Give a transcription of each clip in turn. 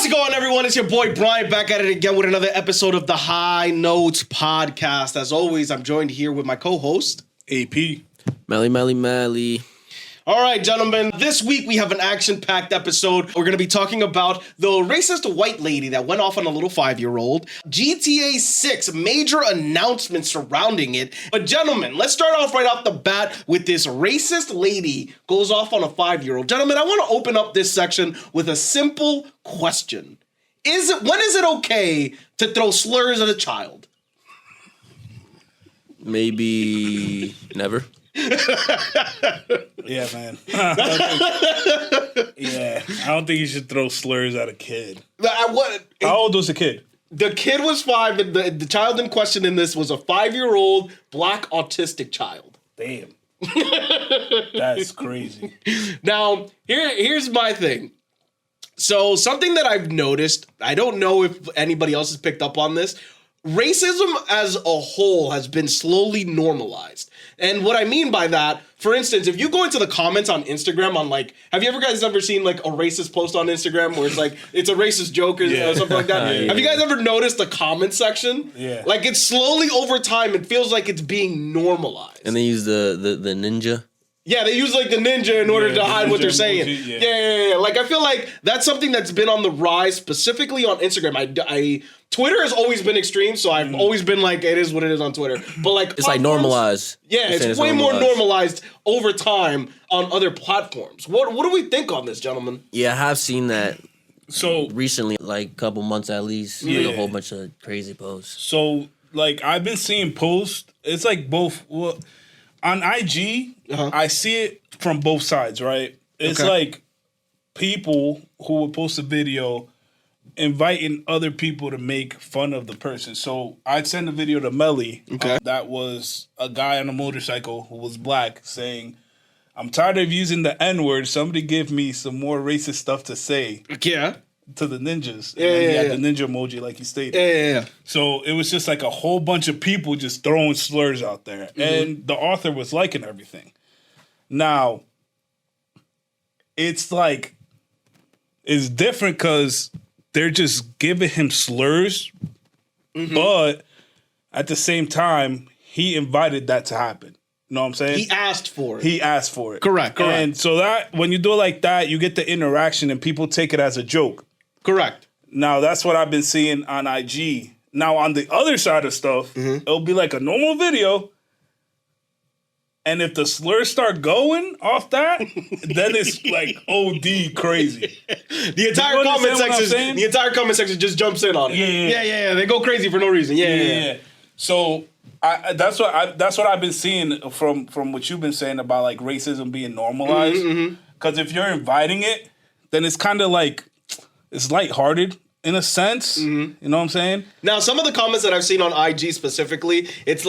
it going, everyone? It's your boy Brian back at it again with another episode of the High Notes Podcast. As always, I'm joined here with my co-host, AP. Melly. All right, gentlemen, this week we have an action-packed episode. We're going to be talking about the racist white lady that went off on a little 5-year-old, GTA 6, major announcements surrounding it. But gentlemen, let's start off right off the bat with this racist lady goes off on a 5-year-old. Gentlemen, I want to open up this section with a simple question. When is it okay to throw slurs at a child? Maybe never. Yeah, man. I don't think you should throw slurs at a kid. How old was the kid? The kid was 5, and the child in question in this was a 5-year-old black autistic child. Damn. That's crazy. Now, here's my thing. So something that I've noticed, I don't know if anybody else has picked up on this, racism as a whole has been slowly normalized. And what I mean by that, for instance, if you go into the comments on Instagram on have you guys ever seen a racist post on Instagram where it's it's a racist joke or something like that? Yeah. Have you guys ever noticed the comment section? Yeah. It's slowly over time, it feels like it's being normalized. And they use the ninja. Yeah, they use the ninja in order to hide what they're saying. Emoji, yeah. I feel like that's something that's been on the rise, specifically on Instagram. Twitter has always been extreme, so I've always been it is what it is on Twitter. But it's normalized. Yeah, it's way more normalized over time on other platforms. What do we think on this, gentlemen? Yeah, I have seen that. So recently, a couple months at least, a whole bunch of crazy posts. So I've been seeing posts. It's both. Well, on IG, I see it from both sides, right? It's people who would post a video inviting other people to make fun of the person. So I'd send a video to Melly that was a guy on a motorcycle who was black saying, "I'm tired of using the N-word. Somebody give me some more racist stuff to say." Yeah. To the ninjas. And then he had the ninja emoji like you stated. Yeah. So it was just a whole bunch of people just throwing slurs out there. Mm-hmm. And the author was liking everything. Now, it's it's different because they're just giving him slurs. Mm-hmm. But at the same time, he invited that to happen. You know what I'm saying? He asked for it. Correct. And so that when you do it like that, you get the interaction and people take it as a joke. Correct. Now, that's what I've been seeing on IG. Now, on the other side of stuff, it'll be a normal video. And if the slurs start going off that, then it's OD crazy. The entire comment section just jumps in on it. Yeah. They go crazy for no reason. Yeah. So that's what I've been seeing from what you've been saying about racism being normalized. Because if you're inviting it, then it's kind of it's lighthearted in a sense. You know what I'm saying? Now, some of the comments that I've seen on IG specifically, it's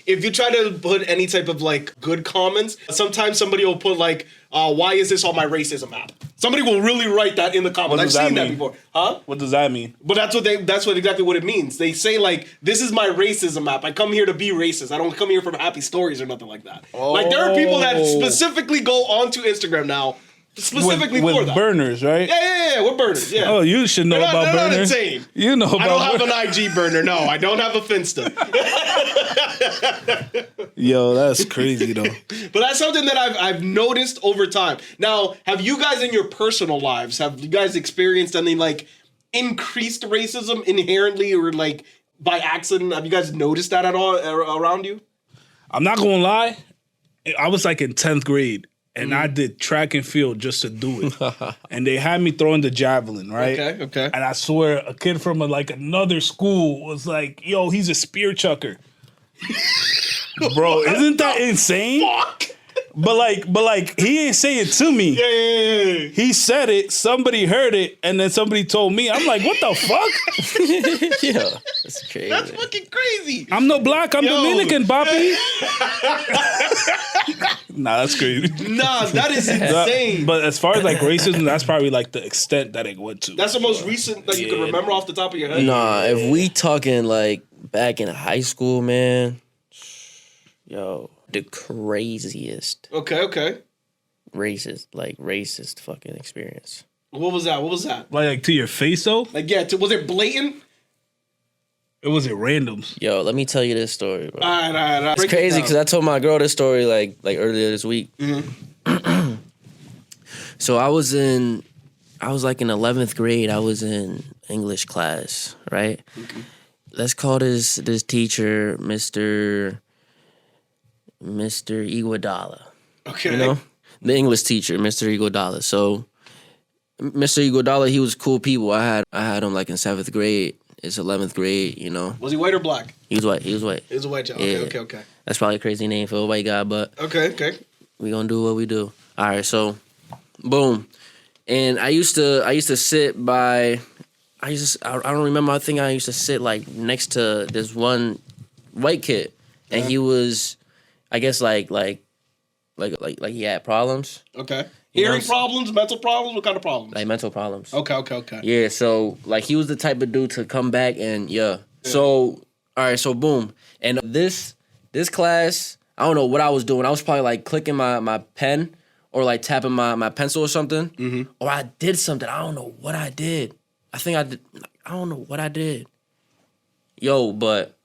if you try to put any type of good comments, sometimes somebody will put why is this on my racism app? Somebody will really write that in the comments. I've seen that before. Huh? What does that mean? But that's exactly what it means. They say this is my racism app. I come here to be racist. I don't come here for happy stories or nothing like that. There are people that specifically go onto Instagram now specifically with for that. Burners, right? Yeah, with burners, yeah. Oh, you should know about burners. They're not insane. You know about I don't have an IG burner, no. I don't have a Finsta. Yo, that's crazy, though. But that's something that I've noticed over time. Now, have you guys in your personal lives, have you guys experienced any, increased racism inherently or, by accident? Have you guys noticed that at all around you? I'm not going to lie. I was, in 10th grade. And I did track and field just to do it. And they had me throwing the javelin, right? Okay. And I swear, a kid from another school was yo, he's a spear chucker. Bro, isn't that insane? Fuck! But he ain't say it to me. Yeah. He said it, somebody heard it, and then somebody told me. I'm like, what the fuck? Yeah, that's crazy. That's fucking crazy. I'm no black, I'm Dominican, Papi. Nah, that's crazy. Nah, that is insane. But as far as racism, that's probably the extent that it went to. That's the most recent that you can remember off the top of your head? Nah, if we talking back in high school, man, yo, the craziest. Okay. Racist fucking experience. What was that? What was that? Like to your face though? Like, yeah, was it blatant? It wasn't randoms. Yo, let me tell you this story, bro. All right. It's crazy because I told my girl this story like earlier this week. Mm-hmm. So I was like in 11th grade. I was in English class, right? Okay. Let's call this teacher Mr. Iguodala. Okay. You know? The English teacher, Mr. Iguodala. So Mr. Iguodala, he was cool people. I had him like in 7th grade. It's 11th grade, you know. Was he white or black? He was white. He was a white child. Yeah. Okay. That's probably a crazy name for a white guy, but okay. We gonna do what we do. All right, so boom. And I used to sit by. I don't remember. I think I used to sit like next to this one white kid, and he was, I guess like he had problems. Okay. Hearing problems, mental problems. What kind of problems? Like mental problems. Okay. Yeah. So like he was the type of dude to come back and yeah. So all right. So boom. And this class, I don't know what I was doing. I was probably like clicking my pen or like tapping my pencil or something. Mm-hmm. Or I did something. I don't know what I did. I don't know what I did. Yo, but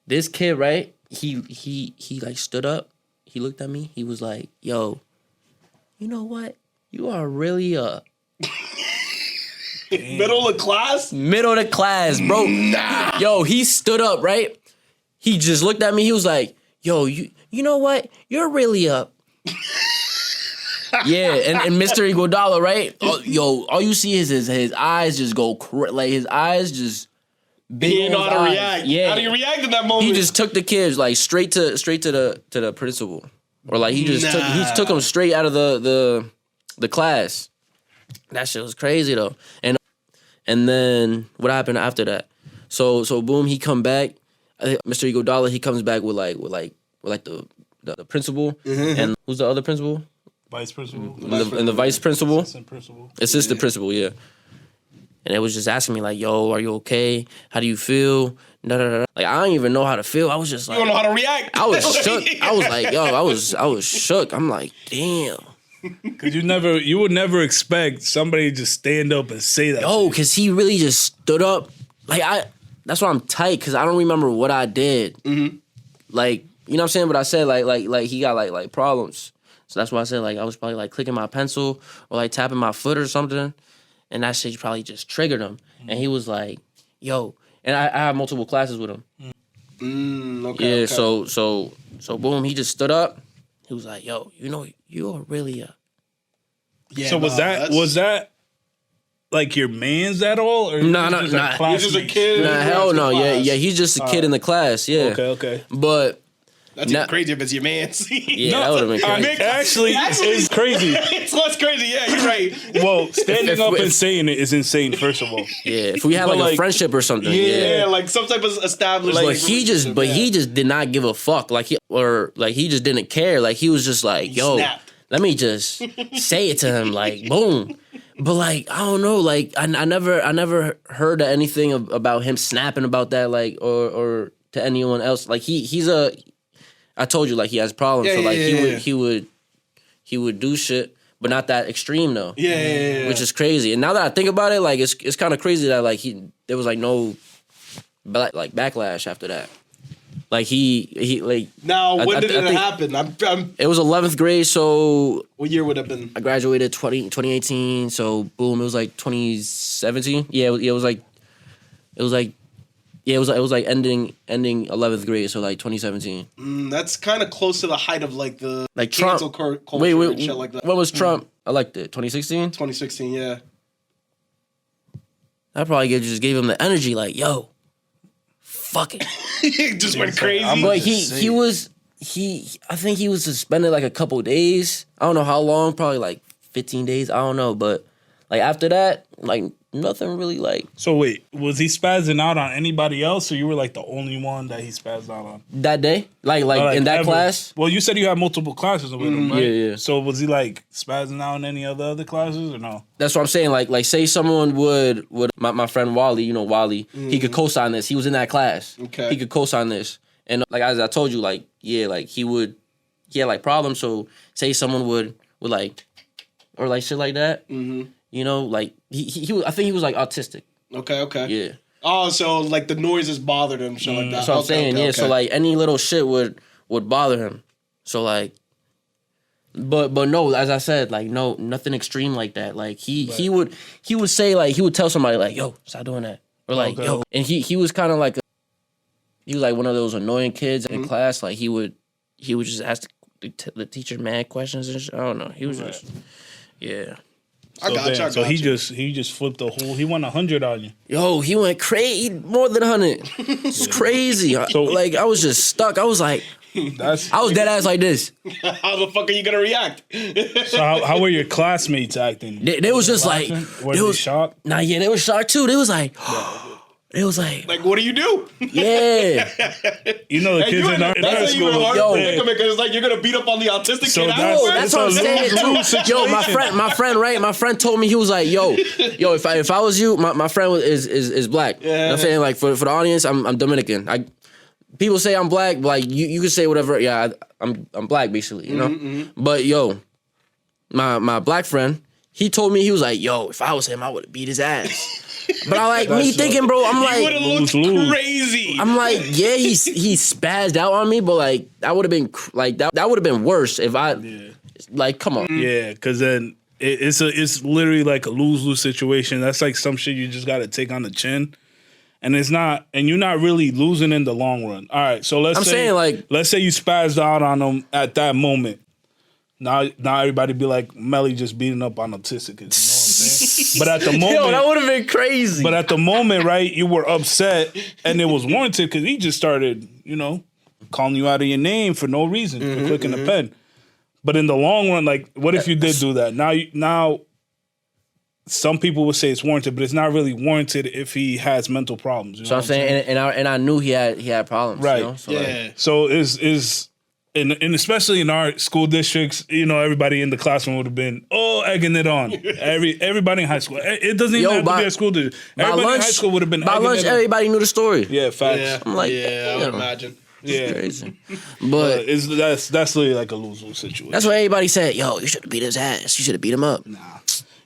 this kid, right? He like stood up. He looked at me. He was like, yo, you know what? You are really middle of class? Middle of class, bro. Nah. Yo, he stood up, right? He just looked at me. He was like, yo, you know what? You're really up. Yeah, and Mr. Iguodala, right? All you see is his eyes just go like his eyes just. He didn't know how to react. Yeah, how do you react in that moment? He just took the kids like straight to the principal, or like he took them straight out of the class. That shit was crazy though. And then what happened after that? So boom, he come back. Mr. Iguodala, he comes back with the principal, and who's the other principal? Vice principal. And the vice principal? Assistant Yeah. principal, yeah. And it was just asking me like, yo, are you okay? How do you feel? Like, I don't even know how to feel. I was just like... You don't know how to react. I was shook. I was like, yo, I was shook. I'm like, damn. Because you would never expect somebody to just stand up and say that. Yo, because he really just stood up. Like, that's why I'm tight, because I don't remember what I did. Mm-hmm. Like, you know what I'm saying? But I said, like he got, like problems. So that's why I said, like, I was probably, like, clicking my pencil or, like, tapping my foot or something. And that shit probably just triggered him. Mm-hmm. And he was like, yo. And I have multiple classes with him. Okay. Yeah, so boom, he just stood up. He was like, yo, you know, you are really a... Yeah, so was that like your man's at all? Or Nah. He's just a kid. Nah, hell no. Yeah, he's just a kid in the class, yeah. Okay. But... That's even crazy if it's your man. Yeah, that would have been crazy. Actually, it's crazy. It's less crazy. Yeah, you're right. Well, standing up and saying it is insane, first of all. Yeah, if we had like a friendship or something. Yeah, like some type of established. Like he just did not give a fuck. Like he just didn't care. Like he was just like, yo, let me just say it to him. Like boom. But like I don't know. Like I never heard anything about him snapping about that. Like or to anyone else. Like he's a. I told you, like, he has problems. So, like, he would do shit, but not that extreme, though. Yeah. Which is crazy. And now that I think about it, like, it's kind of crazy that, like, there was, like, no, like, backlash after that. Like, he like... Now, when did it happen? It was 11th grade, so... What year would it have been? I graduated 2018, so, boom, it was, like, 2017. Yeah, it was like... Yeah, it was like ending 11th grade, so like 2017. That's kind of close to the height of like the like cancel Trump culture and shit like that. When was Trump elected? 2016? 2016, yeah. That probably just gave him the energy, like, yo, fuck it. He just went crazy. But I think he was suspended like a couple days. I don't know how long, probably like 15 days. I don't know, but like after that, like nothing really like. So wait, was he spazzing out on anybody else, or you were like the only one that he spazzed out on that day? Like in that class? Well, you said you had multiple classes with him, right? Yeah. So was he like spazzing out on any other classes or no? That's what I'm saying. Like say someone would my friend Wally, you know Wally, he could co-sign this. He was in that class. Okay. He could co-sign this, and like as I told you, like yeah, like he had like problems. So say someone would like or like shit like that. Mm-hmm. You know, like I think he was like autistic. Okay. Yeah. Oh, so like the noises bothered him, shit like that. That's what I'm saying. Yeah. So like any little shit would bother him. So like, but no, as I said, like no, nothing extreme like that. Like he would say like he would tell somebody like, yo, stop doing that, or like yo, and he was kind of like he was like one of those annoying kids in class. Like he would just ask the teacher mad questions and shit. I don't know. He was just yeah. I got you. He just flipped the whole. He won 100 on you. Yo, he went crazy, more than 100. It's crazy. So like I was just stuck. I was like, I was dead ass like this. How the fuck are you gonna react? So how were your classmates acting? They was just like, were they shocked? Nah, yeah, they was shocked too. They was like. It was like what do you do? Yeah. You know the kids in our school. Because it's like you're gonna beat up on the autistic kid. That's what I'm saying. Yo, my friend told me, he was like, yo, if I was you, my friend is black. Yeah. You know what I'm saying? Like for the audience, I'm Dominican. People say I'm black, but like you can say whatever. Yeah, I'm black basically, you know? Mm-hmm. But yo, my black friend, he told me, he was like, yo, if I was him, I would have beat his ass. But I like me thinking, bro. I'm like, would have looked crazy. I'm like, yeah, he spazzed out on me, but like that would have been like that would have been worse if I like come on. Yeah, because then it's literally like a lose-lose situation. That's like some shit you just got to take on the chin, and it's not, and you're not really losing in the long run. All right, so let's say you spazzed out on them at that moment. Now everybody be like, Melly just beating up on autistic kids. You know what I'm saying? But at the moment, yo, that would have been crazy. But at the moment, right, you were upset, and it was warranted because he just started, calling you out of your name for no reason for clicking the pen. But in the long run, like, what if you did do that? Now, some people would say it's warranted, but it's not really warranted if he has mental problems. You know so I'm saying, and I knew he had problems, right? So yeah. So is. And especially in our school districts, everybody in the classroom would have been egging it on. Everybody in high school. It doesn't even have to be a school district. Everybody in high school would have been. By lunch, everybody knew the story. Yeah, facts. Yeah, I'm like, I would imagine. It's crazy. But that's literally like a lose-lose situation. That's what everybody said. Yo, you should have beat his ass. You should have beat him up. Nah.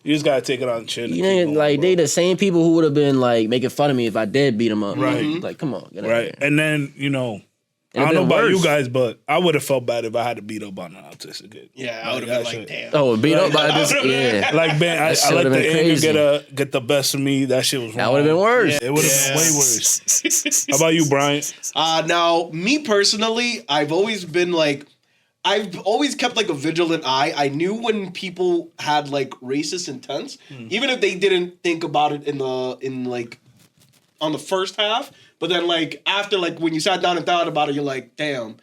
You just gotta take it on the chin. They the same people who would have been like making fun of me if I did beat him up. Right. Like, come on. Get out right. here. And then, I don't know about you guys, but I would have felt bad if I had to beat up on an autistic kid. Yeah, I would have been like, damn. Oh, beat up by this? Yeah. Like, man, I let the anger get the best of me. That shit was wrong. That would have been worse. Yeah, it would have been way worse. How about you, Brian? Now, me personally, I've always been like, I've always kept like a vigilant eye. I knew when people had like racist intents, even if they didn't think about it on the first half. But then, like, after, like, when you sat down and thought about it, you're like, damn,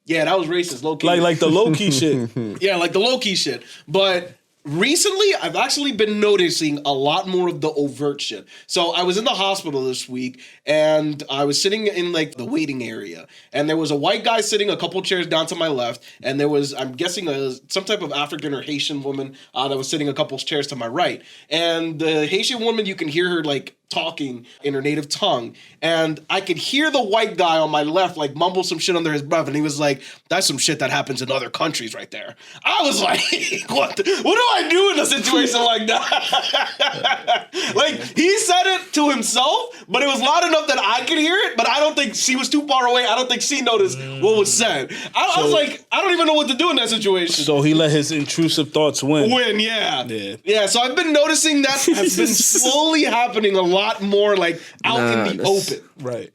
yeah, that was racist, low-key. Like the low-key shit. Yeah, like the low-key shit. But recently, I've actually been noticing a lot more of the overt shit. So I was in the hospital this week, and I was sitting in, like, the waiting area. And there was a white guy sitting a couple chairs down to my left, and there was, I'm guessing, some type of African or Haitian woman that was sitting a couple chairs to my right. And the Haitian woman, you can hear her, like, talking in her native tongue, and I could hear the white guy on my left like mumble some shit under his breath, and he was like, that's some shit that happens in other countries right there. I was like, what do I do in a situation like that? Like, he said it to himself, but it was loud enough that I could hear it, but I don't think she was too far away. I don't think she noticed what was said. I was like, I don't even know what to do in that situation. So he let his intrusive thoughts win. Yeah, so I've been noticing that has been slowly happening a lot more, like, out in the open. Right.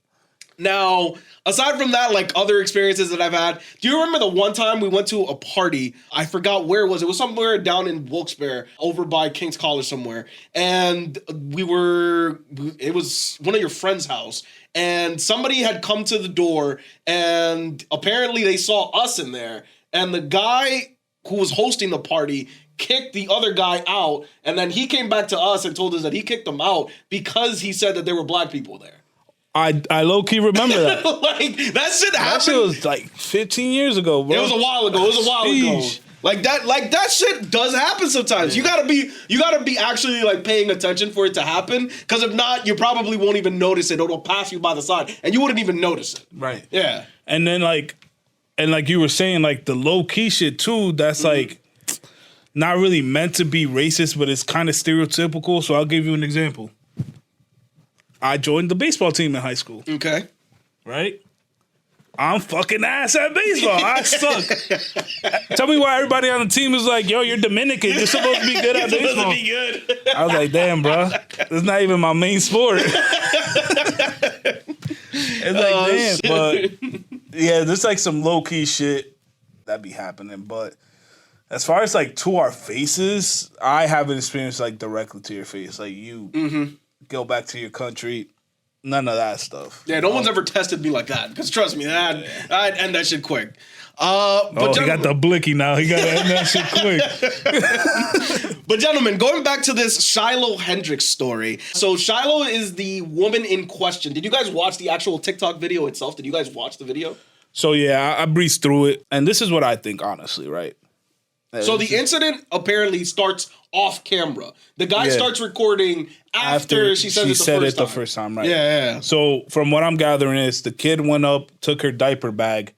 Now, aside from that, like, other experiences that I've had, do you remember the one time we went to a party? I forgot where it was. It was somewhere down in Wilkes-Barre, over by King's College somewhere. And it was one of your friend's house. And somebody had come to the door, and apparently they saw us in there. And the guy who was hosting the party kicked the other guy out, and then he came back to us and told us that he kicked them out because he said that there were black people there. I low-key remember that. Like, that shit happened. That shit was like 15 years ago, bro. It was a while ago. Like that shit does happen sometimes. Yeah. You gotta be actually like paying attention for it to happen. Because if not, you probably won't even notice it. It'll pass you by the side, and you wouldn't even notice it. Right. Yeah. And then like you were saying, like the low-key shit too, that's like, not really meant to be racist, but it's kind of stereotypical. So I'll give you an example. I joined the baseball team in high school. Okay. Right? I'm fucking ass at baseball. I suck. Tell me why everybody on the team is like, yo, you're Dominican. You're supposed to be good at baseball. Supposed to be good. I was like, damn, bro. It's not even my main sport. It's like, damn. But yeah, there's like some low-key shit that be happening. But as far as like to our faces, I haven't experienced like directly to your face. Like you go back to your country. None of that stuff. Yeah, no one's ever tested me like that. Because trust me, I'd end that shit quick. But he got the blicky now. He got to end that shit quick. But gentlemen, going back to this Shiloh Hendrix story. So Shiloh is the woman in question. Did you guys watch the actual TikTok video itself? Did you guys watch the video? So yeah, I breezed through it. And this is what I think, honestly, right? So the incident apparently starts off camera. The guy starts recording after she said it the first time. Right? Yeah. So from what I'm gathering is the kid went up, took her diaper bag,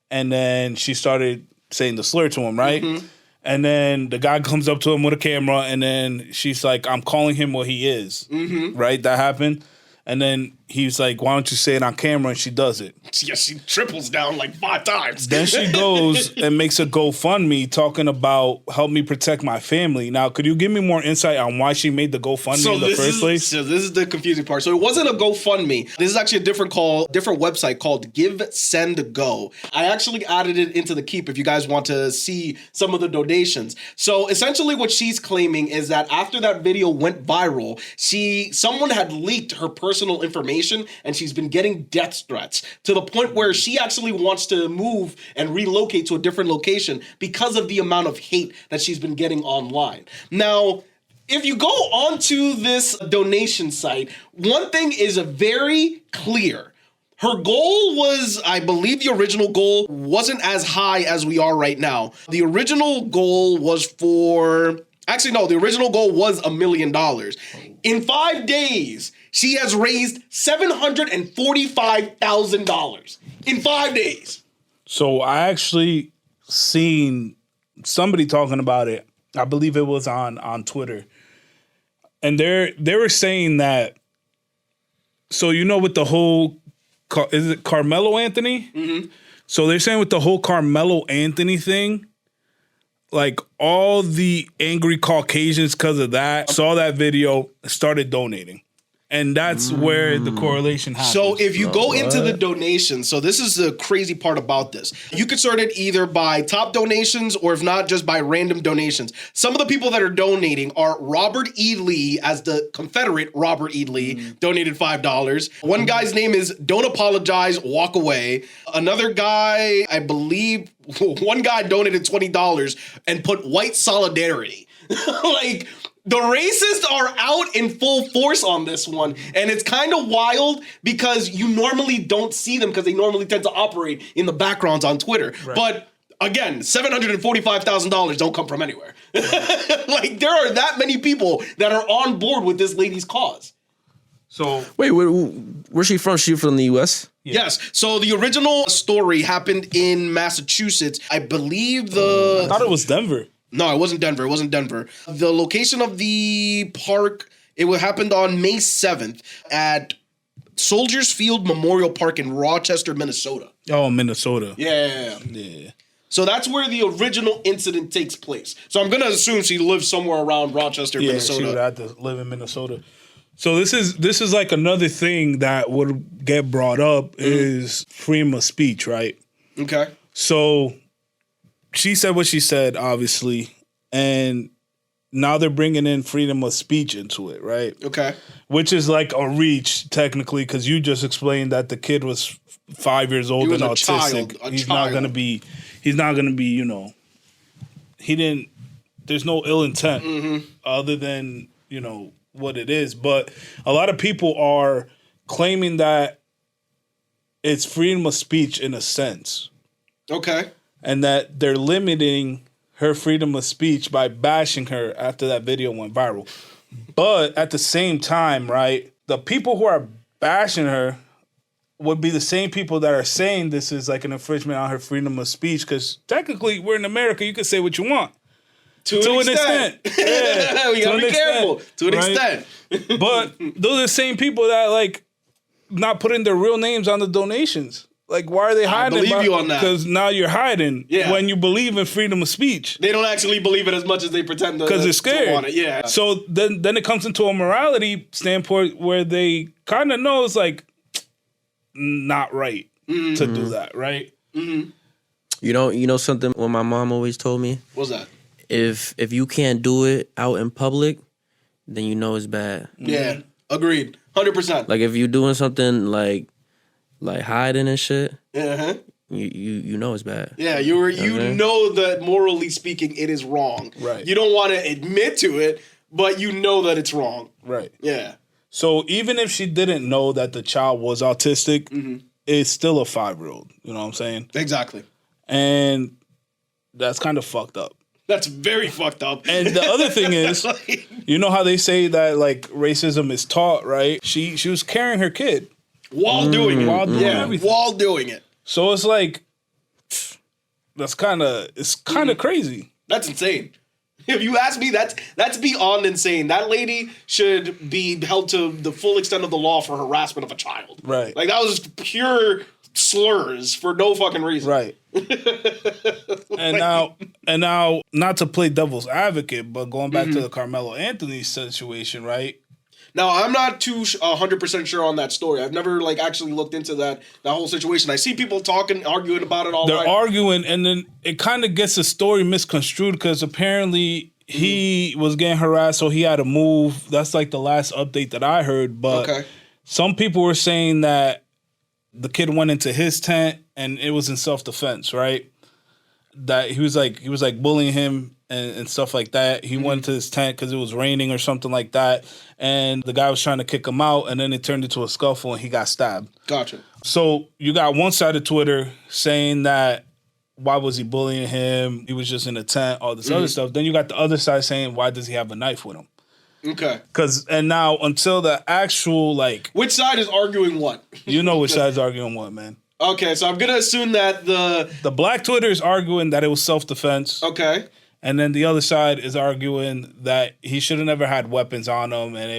and then she started saying the slur to him, right? Mm-hmm. And then the guy comes up to him with a camera, and then she's like, I'm calling him what he is. Mm-hmm. Right? That happened. And then he's like, why don't you say it on camera? And she does it. Yeah, she triples down like 5 times. Then she goes and makes a GoFundMe talking about help me protect my family. Now, could you give me more insight on why she made the GoFundMe in the first place? So this is the confusing part. So it wasn't a GoFundMe. This is actually a different website called Give, Send, Go. I actually added it into the Keep if you guys want to see some of the donations. So essentially what she's claiming is that after that video went viral, someone had leaked her personal information and she's been getting death threats to the point where she actually wants to move and relocate to a different location because of the amount of hate that she's been getting online. Now, if you go onto this donation site, one thing is very clear. Her goal was, I believe the original goal wasn't as high as we are right now. The original goal was the original goal was $1 million. In 5 days, she has raised $745,000 in 5 days. So I actually seen somebody talking about it. I believe it was on Twitter. And they were saying that, so you know with the whole, is it Carmelo Anthony? Mm-hmm. So they're saying with the whole Carmelo Anthony thing, like all the angry Caucasians because of that saw that video, started donating. And that's where the correlation happens. So if you go into the donations, so this is the crazy part about this. You could sort it either by top donations or if not, just by random donations. Some of the people that are donating are Robert E. Lee, as the Confederate Robert E. Lee, donated $5. One guy's name is Don't Apologize, Walk Away. Another guy, I believe, one guy donated $20 and put white solidarity. Like, the racists are out in full force on this one. And it's kind of wild because you normally don't see them because they normally tend to operate in the backgrounds on Twitter. Right. But again, $745,000 don't come from anywhere. Like, there are that many people that are on board with this lady's cause. So wait, where's she from? She from the U.S.? Yeah. Yes. So the original story happened in Massachusetts. I believe I thought it was Denver. No, it wasn't Denver. The location of the park, it happened on May 7th at Soldiers Field Memorial Park in Rochester, Minnesota. Oh, Minnesota. Yeah. So that's where the original incident takes place. So I'm going to assume she lives somewhere around Rochester, Minnesota. Yeah, she would have to live in Minnesota. So this is like another thing that would get brought up is freedom of speech, right? Okay. So she said what she said, obviously, and now they're bringing in freedom of speech into it, right? Okay. Which is like a reach, technically, because you just explained that the kid was 5 years old and autistic. He's not gonna be, you know, there's no ill intent other than, you know, what it is. But a lot of people are claiming that it's freedom of speech in a sense. Okay. And that they're limiting her freedom of speech by bashing her after that video went viral. But at the same time, right, the people who are bashing her would be the same people that are saying this is like an infringement on her freedom of speech, because technically we're in America, you can say what you want. To an extent. Yeah. We gotta be careful. To an right? extent. But those are the same people that like not putting their real names on the donations. Like, why are they hiding? I believe you on that. Because now you're hiding when you believe in freedom of speech. They don't actually believe it as much as they pretend to. Because they're scared. Want it. Yeah. So then it comes into a morality standpoint where they kind of know it's like not right to do that, right? Mm-hmm. You know something what my mom always told me? What's that? If you can't do it out in public, then you know it's bad. Yeah, agreed. 100%. Like if you're doing something like hiding and shit, Uh-huh. you know it's bad. Yeah, you know that morally speaking, it is wrong. Right. You don't want to admit to it, but you know that it's wrong. Right. Yeah. So even if she didn't know that the child was autistic, it's still a 5-year-old. You know what I'm saying? Exactly. And that's kind of fucked up. That's very fucked up. And the other thing is, you know how they say that like racism is taught, right? She was carrying her kid. While doing it. While doing everything. While doing it. So it's like, it's kind of crazy. That's insane. If you ask me, that's beyond insane. That lady should be held to the full extent of the law for harassment of a child. Right. Like that was pure slurs for no fucking reason. Right. and now, not to play devil's advocate, but going back to the Carmelo Anthony situation, right? Now, I'm not too 100% sure on that story. I've never like actually looked into that whole situation. I see people talking, arguing about it all the time. They're arguing, and then it kind of gets the story misconstrued because apparently he was getting harassed, so he had to move. That's like the last update that I heard. But some people were saying that the kid went into his tent and it was in self-defense, right? That he was like bullying him and stuff like that. He went to his tent because it was raining or something like that. And the guy was trying to kick him out, and then it turned into a scuffle and he got stabbed. Gotcha. So you got one side of Twitter saying that why was he bullying him? He was just in a tent, all this other stuff. Then you got the other side saying, why does he have a knife with him? Okay. And now until the actual like, which side is arguing what? You know which side's arguing what, man. Okay, so I'm gonna assume that the black Twitter is arguing that it was self-defense. Okay. And then the other side is arguing that he should have never had weapons on him, and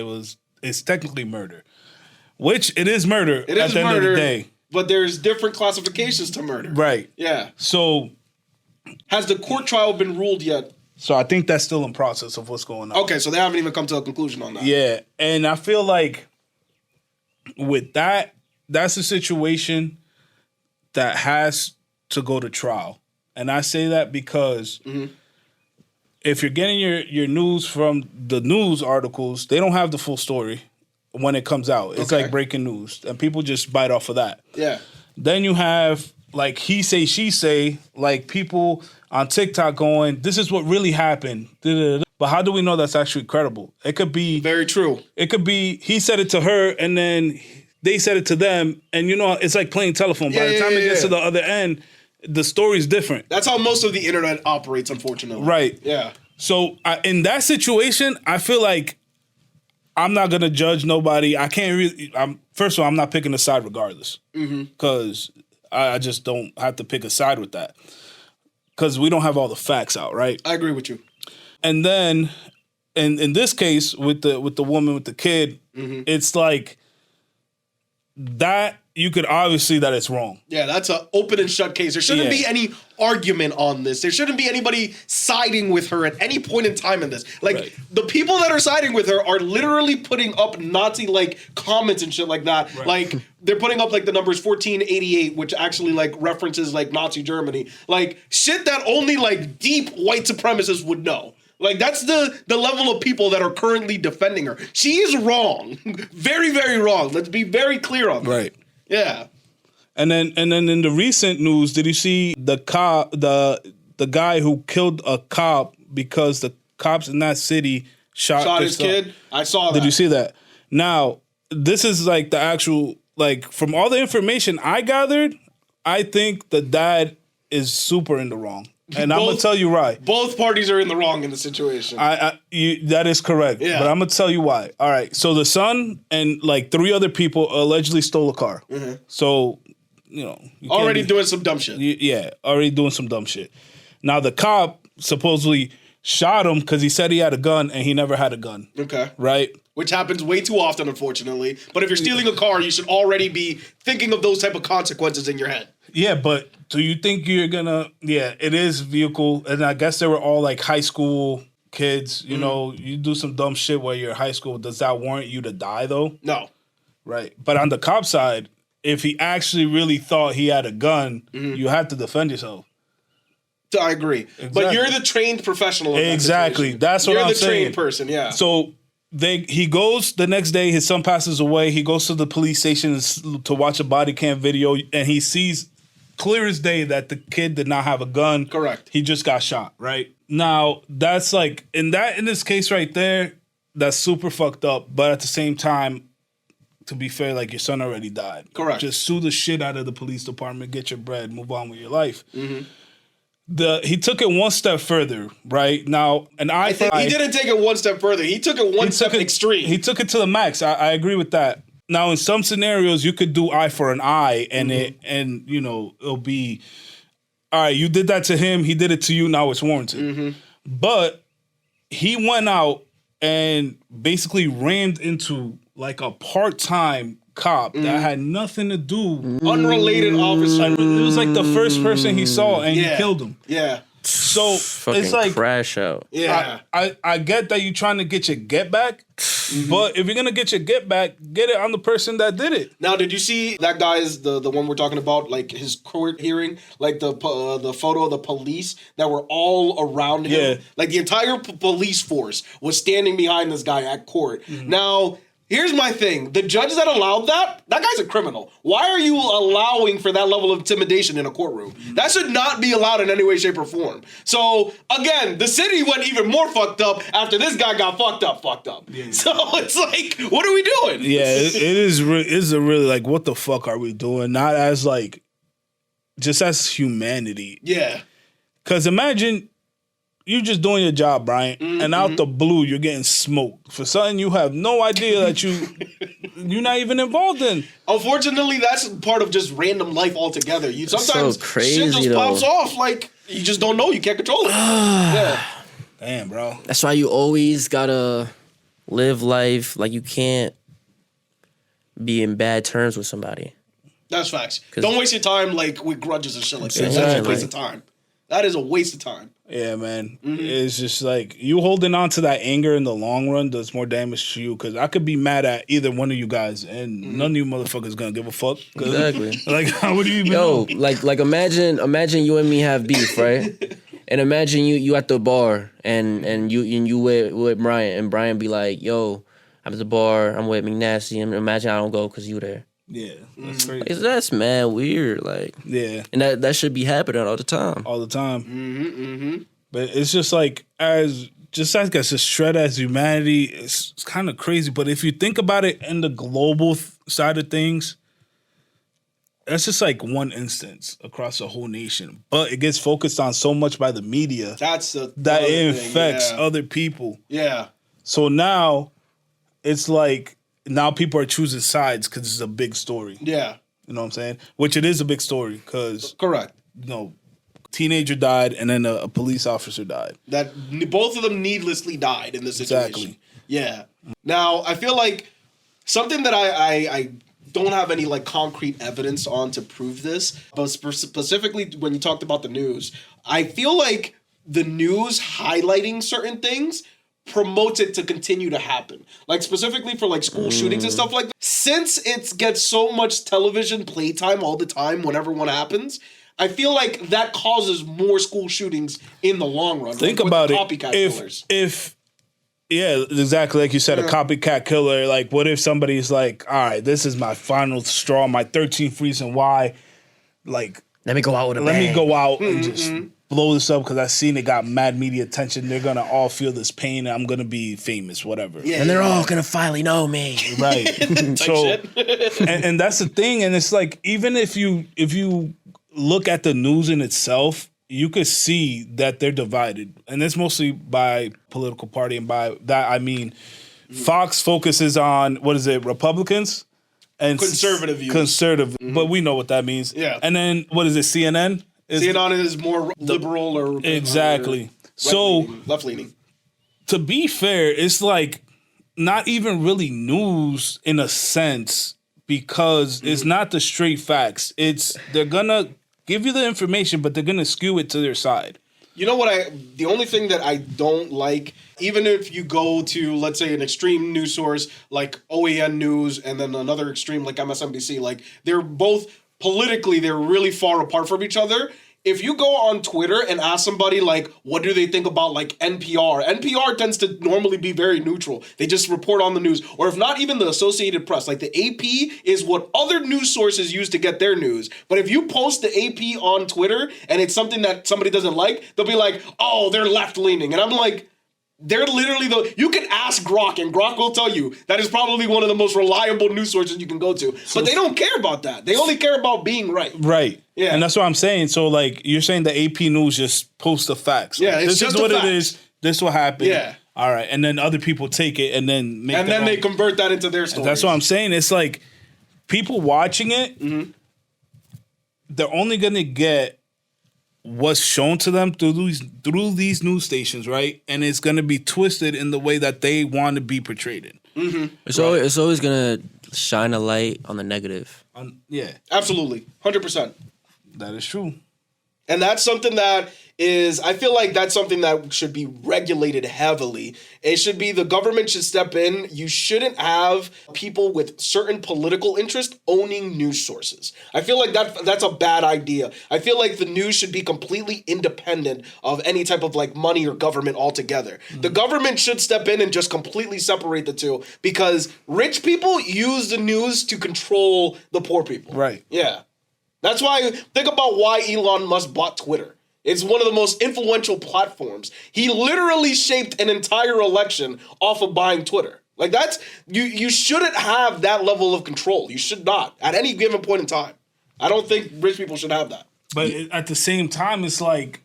it's technically murder, which it is murder. It is at the murder, end of the day. But there's different classifications to murder. Right. Yeah. So has the court trial been ruled yet? So I think that's still in process of what's going on. Okay, so they haven't even come to a conclusion on that. Yeah, and I feel like with that's a situation that has to go to trial. And I say that because if you're getting your news from the news articles, they don't have the full story when it comes out. It's like breaking news, and people just bite off of that. Yeah. Then you have like he say, she say, like people on TikTok going, this is what really happened. But how do we know that's actually credible? It could be very true. It could be he said it to her and then they said it to them. And you know, it's like playing telephone. By the time it gets to the other end, the story's different. That's how most of the internet operates, unfortunately. Right. Yeah. So in that situation, I feel like I'm not going to judge nobody. I can't really, first of all, I'm not picking a side regardless. Because I just don't have to pick a side with that. Because we don't have all the facts out, right? I agree with you. And then, in this case, with the woman with the kid, it's like that you could obviously that it's wrong. Yeah, that's an open and shut case. There shouldn't be any argument on this. There shouldn't be anybody siding with her at any point in time in this. Like, the people that are siding with her are literally putting up Nazi-like comments and shit like that. Right. Like, they're putting up, like, the numbers 1488, which actually, like, references, like, Nazi Germany. Like, shit that only, like, deep white supremacists would know. Like, that's the level of people that are currently defending her. She is wrong. Very, very wrong. Let's be very clear on that. Right. Yeah. And then in the recent news, did you see the cop, the guy who killed a cop because the cops in that city shot his kid? I saw that. Did you see that? Now, this is like the actual, like, from all the information I gathered, I think the dad is super in the wrong. And I'm going to tell you why. Both parties are in the wrong in the situation. That is correct. Yeah. But I'm going to tell you why. All right. So the son and like 3 other people allegedly stole a car. So, you know. Already doing some dumb shit. Yeah. Already doing some dumb shit. Now the cop supposedly shot him because he said he had a gun and he never had a gun. Okay. Right? Which happens way too often, unfortunately. But if you're stealing a car, you should already be thinking of those type of consequences in your head. Yeah, but do you think you're gonna? Yeah, it is vehicle, and I guess they were all like high school kids. You know, you do some dumb shit while you're in high school. Does that warrant you to die though? No. Right. But on the cop side, if he actually really thought he had a gun, you have to defend yourself. I agree. Exactly. But you're the trained professional. In that Exactly. situation. That's what you're I'm the saying. trained person, yeah. So he goes the next day, his son passes away. He goes to the police station to watch a body cam video, and he sees clear as day that the kid did not have a gun. Correct. He just got shot, right? Now, that's like, in this case right there, that's super fucked up. But at the same time, to be fair, like, your son already died. Correct. Just sue the shit out of the police department, get your bread, move on with your life. Mm-hmm. He took it one step further, right? Now, I think he didn't take it one step further. He took it one step extreme. He took it to the max. I agree with that. Now, in some scenarios, you could do eye for an eye, and it'll be, all right, you did that to him, he did it to you, now it's warranted. But he went out and basically rammed into like a part-time cop that had nothing to do. Unrelated officer. It was like the first person he saw, and he killed him. Yeah. So Fucking it's like, crash out. Yeah. I get that you're trying to get your get back, but if you're gonna get your get back, get it on the person that did it. Now, did you see that guy's the one we're talking about, like his court hearing, like the photo of the police that were all around him, Yeah. like the entire police force was standing behind this guy at court. Now, here's my thing: the judge that allowed that guy's a criminal. Why are you allowing for that level of intimidation in a courtroom? That should not be allowed in any way, shape, or form. So again, the city went even more fucked up after this guy got fucked up. Yeah. So it's like, what are we doing? Yeah, it is a really like, what the fuck are we doing? Not as like, just as humanity. Yeah. Because imagine you just doing your job, Brian, and out the blue you're getting smoked for something you have no idea that you're not even involved in. Unfortunately, that's part of just random life altogether. You sometimes so crazy, shit just pops off, like you just don't know, you can't control it. Yeah. Damn, bro. That's why you always gotta live life like you can't be in bad terms with somebody. That's facts. Don't waste your time like with grudges and shit like that. Exactly. That's a waste of time. That is a waste of time. Yeah, man. It's just like you holding on to that anger in the long run does more damage to you, because I could be mad at either one of you guys and none of you motherfuckers gonna give a fuck. Exactly. Like, how do you even Yo, know? like imagine you and me have beef, right? And imagine you at the bar and you with Brian, and Brian be like, yo, I'm at the bar, I'm with McNasty, and imagine I don't go because you there. Yeah, that's crazy. Like, that's mad weird, like. Yeah. And that should be happening all the time. All the time. But it's just like, as a shred as humanity, it's kind of crazy. But if you think about it in the global side of things, that's just like one instance across the whole nation. But it gets focused on so much by the media That's that it infects other people. Yeah. So now it's like, now people are choosing sides because it's a big story. Yeah. You know what I'm saying? Which it is a big story because, Correct. teenager died and then a police officer died. That both of them needlessly died in this situation. Exactly. Yeah. Now, I feel like something that I don't have any like concrete evidence on to prove this, but specifically when you talked about the news, I feel like the news highlighting certain things promotes it to continue to happen. Like specifically for like school shootings and stuff like that. Since it gets so much television playtime all the time whenever one happens, I feel like that causes more school shootings in the long run. Think with about it. Copycat killers. Yeah, exactly like you said, a copycat killer. Like, what if somebody's like, all right, this is my final straw, my 13th reason why, like, Let me go out with a let bang. me go out and just blow this up because I seen it got mad media attention. They're gonna all feel this pain. And I'm gonna be famous, whatever. Yeah. And they're all gonna finally know me. Right. So, and that's the thing. And it's like, even if you look at the news in itself, you could see that they're divided. And it's mostly by political party. And by that, I mean, Fox focuses on, Republicans? And Conservative views. Conservative. But we know what that means. Yeah. And then, CNN? CNN is more liberal or... Exactly. So left leaning. To be fair, it's like not even really news in a sense because it's not the straight facts. They're gonna give you the information, but they're gonna skew it to their side. You know what? The only thing that I don't like, even if you go to, let's say, an extreme news source like OAN News and then another extreme like MSNBC, like they're both politically, they're really far apart from each other. If you go on Twitter and ask somebody, like, what do they think about, like, NPR tends to normally be very neutral. They just report on the news. Or if not even the Associated Press, like the AP is what other news sources use to get their news. But if you post the AP on Twitter and it's something that somebody doesn't like, they'll be like, oh, they're left-leaning. And I'm like, they're literally you can ask Grok and Grok will tell you that is probably one of the most reliable news sources you can go to. But they don't care about that. They only care about being right. Right. Yeah. And that's what I'm saying. So like you're saying the AP News just posts the facts. Yeah, Like, it's this just is what the it is. This will happen. Yeah. All right. And then other people take it and then make they convert that into their story. That's what I'm saying. It's like people watching it, they're only gonna get what's shown to them through these news stations, right? And it's gonna be twisted in the way that they want to be portrayed in. It's always gonna shine a light on the negative. Yeah, Absolutely. 100%. that is true. And that's something that I feel like that's something that should be regulated heavily. It should be the government should step in. You shouldn't have people with certain political interest owning news sources. I feel like that's a bad idea. I feel like the news should be completely independent of any type of like money or government altogether. The government should step in and just completely separate the two because rich people use the news to control the poor people. Right. Yeah. That's why, think about why Elon Musk bought Twitter. It's one of the most influential platforms. He literally shaped an entire election off of buying Twitter. Like that's, you shouldn't have that level of control. You should not, at any given point in time. I don't think rich people should have that. But at the same time, it's like,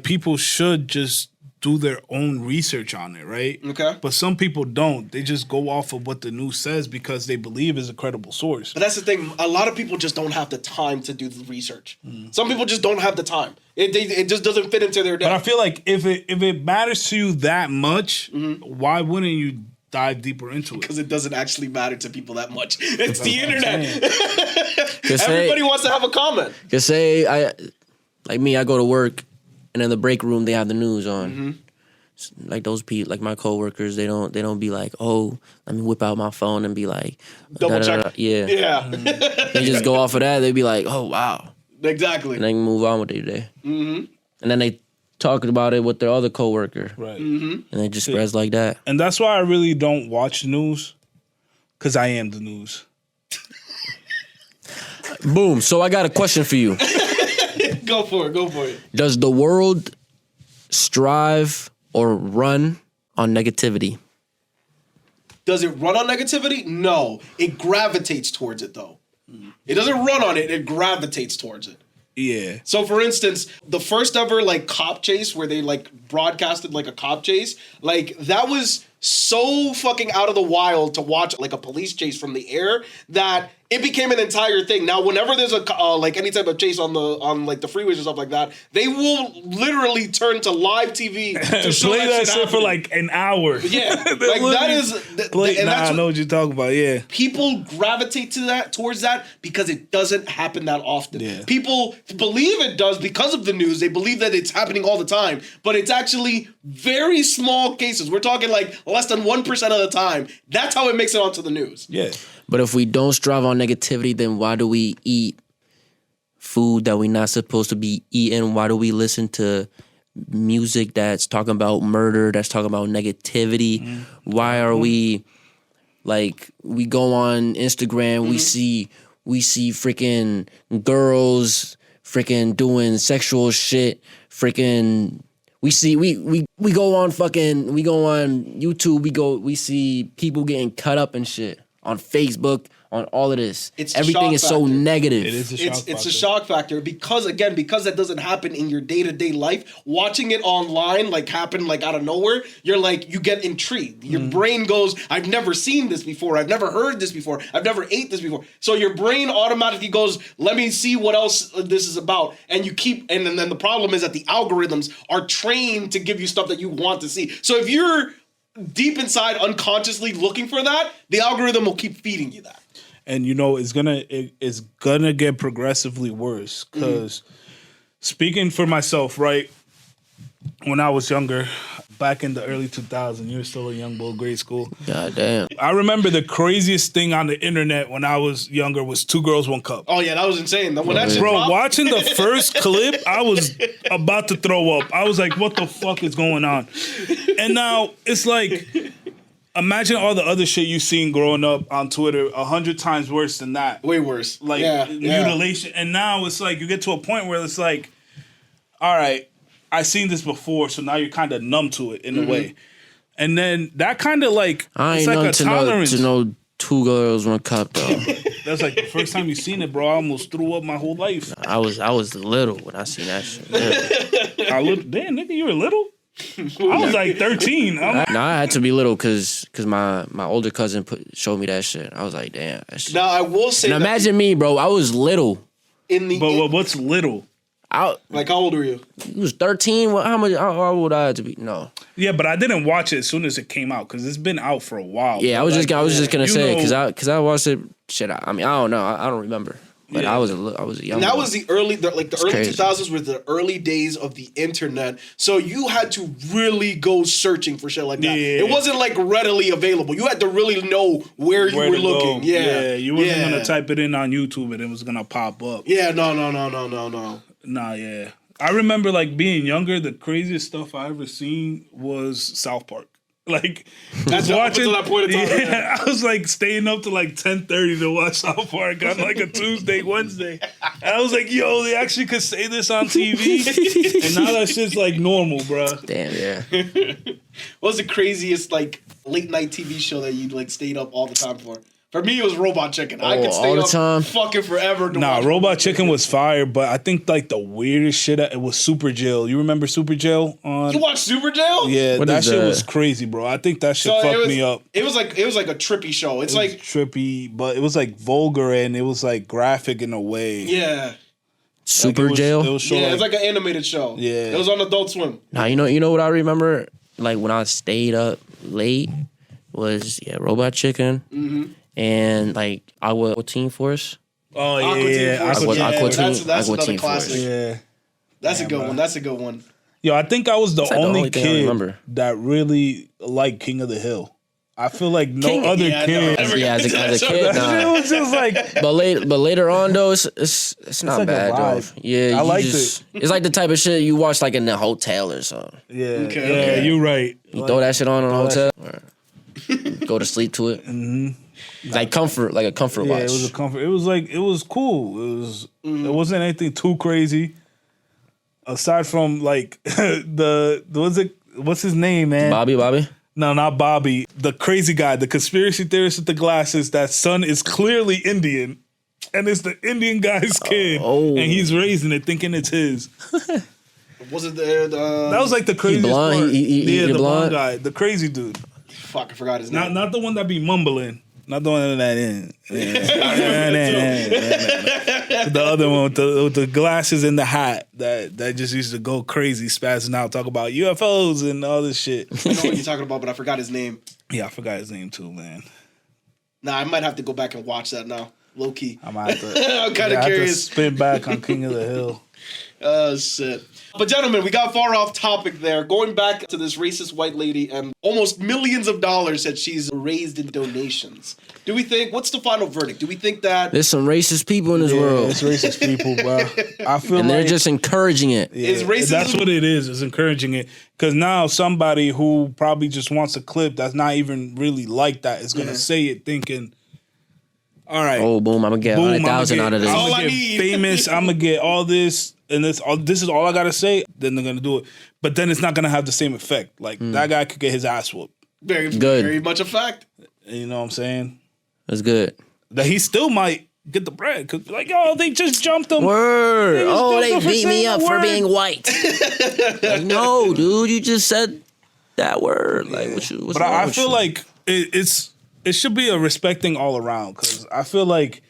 people should just do their own research on it, right? Okay. But some people don't. They just go off of what the news says because they believe is a credible source. But that's the thing. A lot of people just don't have the time to do the research. Some people just don't have the time. It just doesn't fit into their day. But I feel like if it matters to you that much, why wouldn't you dive deeper into it? Because it doesn't actually matter to people that much. It's the internet. Say- Everybody wants to have a comment. Cause say I go to work, and in the break room they have the news on. Like those people, like my coworkers, they don't be like, oh, let me whip out my phone and be like, Double check. Yeah. They just go off of that. They be like, oh wow, Exactly. and they can move on with their day. And then they talk about it with their other coworker, Right. and it just spreads like that. And that's why I really don't watch the news, because I am the news. Boom. So I got a question for you. Go for it. Does the world strive or run on negativity? Does it run on negativity? No. It gravitates towards it, though. It doesn't run on it. It gravitates towards it. Yeah. So, for instance, the first ever, like, cop chase where they, like, broadcasted, like, a cop chase, like, that was so fucking out of the wild to watch, like, a police chase from the air that it became an entire thing. Now, whenever there's a like any type of chase on like the freeways or stuff like that, they will literally turn to live TV to show Play that shit for happening. like an hour. Yeah, like that is. I know what you're talking about. Yeah. People gravitate towards that because it doesn't happen that often. Yeah. People believe it does because of the news. They believe that it's happening all the time, but it's actually very small cases. We're talking like less than 1% of the time. That's how it makes it onto the news. Yeah. But if we don't strive on negativity, then why do we eat food that we're not supposed to be eating? Why do we listen to music that's talking about murder, that's talking about negativity? Why are we, like, we go on Instagram, we see freaking girls freaking doing sexual shit, freaking... We go on YouTube, we see people getting cut up and shit on Facebook, on all of this. It's the Everything shock is so factor. negative. It is a shock It's a factor. shock factor because that doesn't happen in your day-to-day life. Watching it online like happen like out of nowhere, you're like you get intrigued. Your brain goes, I've never seen this before. I've never heard this before. I've never ate this before. So your brain automatically goes, let me see what else this is about. And you keep and then the problem is that the algorithms are trained to give you stuff that you want to see. So if you're deep inside unconsciously looking for that, the algorithm will keep feeding you that. And you know it's gonna get progressively worse because speaking for myself, right? When I was younger, back in the early 2000s, you were still a young boy, grade school. God damn. I remember the craziest thing on the internet when I was younger was 2 Girls, 1 Cup. Oh yeah, that was insane. When that shit Bro, dropped- watching the first clip, I was about to throw up. I was like, what the fuck is going on? And now it's like, imagine all the other shit you've seen growing up on Twitter 100 times worse than that. way worse. Like mutilation. And now it's like you get to a point where it's like, all right, I've seen this before, so now you're kind of numb to it in a way. And then that kind of like, I it's ain't like known a to tolerance. know 2 girls, 1 cup though. That's like the first time you seen it, bro. I almost threw up my whole life. I was little when I seen that shit. Damn, nigga, you were little? I was like 13. No, I had to be little because my older cousin showed me that shit. I was like, damn. That shit. Now I will say And that imagine me, bro. I was little. in the But what's little? like how old were you? He was 13. How old I had to be? No. Yeah, but I didn't watch it as soon as it came out because it's been out for a while. Yeah, I was just gonna you say know- because I watched it. Shit, I mean, I don't know. I don't remember. But Yeah. I was a young. And that boy. was the early 2000s were the early days of the internet. So you had to really go searching for shit like that. Yeah. It wasn't like readily available. You had to really know where you Where were to looking. go. Yeah. You wasn't Yeah. gonna type it in on YouTube and it was gonna pop up. Yeah, no. Nah, yeah. I remember like being younger, the craziest stuff I ever seen was South Park. Like That's up until that point in time. Yeah, I was like staying up to like 10:30 to watch South Park on like a Tuesday, Wednesday. And I was like, yo, they actually could say this on TV. And now that shit's like normal, bro. Damn, yeah. What was the craziest like late night TV show that you like stayed up all the time for? For me, it was Robot Chicken. I could stay all the up time? fucking forever. To Nah, watch Robot Chicken was fire, but I think like the weirdest shit, it was Super Jail. You remember Super Jail on? You watch Super Jail? Yeah, What that is shit that? was crazy, bro. I think that shit So fucked me up. It was like a trippy show. It's It was like trippy, but it was like vulgar and it was like graphic in a way. yeah. Super Like, it jail. was show Yeah, like, it's like an animated show. Yeah. It was on Adult Swim. Nah, you know what I remember? Like when I stayed up late was Robot Chicken and like Aqua Teen Force. oh Aqua Teen yeah, Force. Aqua- Yeah, Aqua that's Teen- another Aqua Teen classic. Force. yeah. That's a good bro. one. That's a good one. Yo, I think I was the like the only only thing I kid remember. that really liked King of the Hill. I feel like no King- other Yeah, I know. kid. Never Yeah, got as to a that show. kid, It nah. was just like But later on though, it's not like a bad though. vibe. Yeah, I you liked just, It's like the type of shit you watch like in a hotel or something. yeah, Okay. you're right. You throw that shit on in a that hotel, or go to sleep to it. Like a comfort Yeah, watch. it was a comfort. It was like it was cool. It wasn't anything too crazy. Aside from like what's his name, man? Bobby. No, not Bobby. The crazy guy, the conspiracy theorist with the glasses. That son is clearly Indian, and it's the Indian guy's kid, Oh. and he's raising it thinking it's his. Was it the That was like the craziest blonde? part. He Yeah, the blonde blonde? guy, the crazy dude. fuck? I forgot his name. Not the one that be mumbling. Not the one that in. The other one with the glasses and the hat that just used to go crazy, spazzing out, talk about UFOs and all this shit. I know what you're talking about, but I forgot his name. Yeah, I forgot his name too, man. Nah, I might have to go back and watch that now. Low key. I'm out to, I'm kind of curious. spin back on King of the Hill. Oh shit. But gentlemen, we got far off topic there. Going back to this racist white lady and almost millions of dollars that she's raised in donations. Do we think, what's the final verdict? Do we think that There's some racist people in this world, It's racist people, bro. I feel and like they're just encouraging it. is racism? That's what it is. It's encouraging it because now somebody who probably just wants a clip that's not even really like that is gonna say it thinking, "All right, Oh, boom! I'm gonna get boom, 100,000 out of this. All I'm I gonna get need. famous. I'm gonna get all this, and this is all I gotta say." Then they're gonna do it, but then it's not gonna have the same effect. Like that guy could get his ass whooped. very, Good. very much a fact. You know what I'm saying? That's good. that he still might get the bread. Cause like, yo, they just jumped him. Word. They jumped him beat me up for being word. white. Like, no, dude, you just said that word. Like, what's But wrong I with feel you? like it should be a respecting all around. Cause I feel like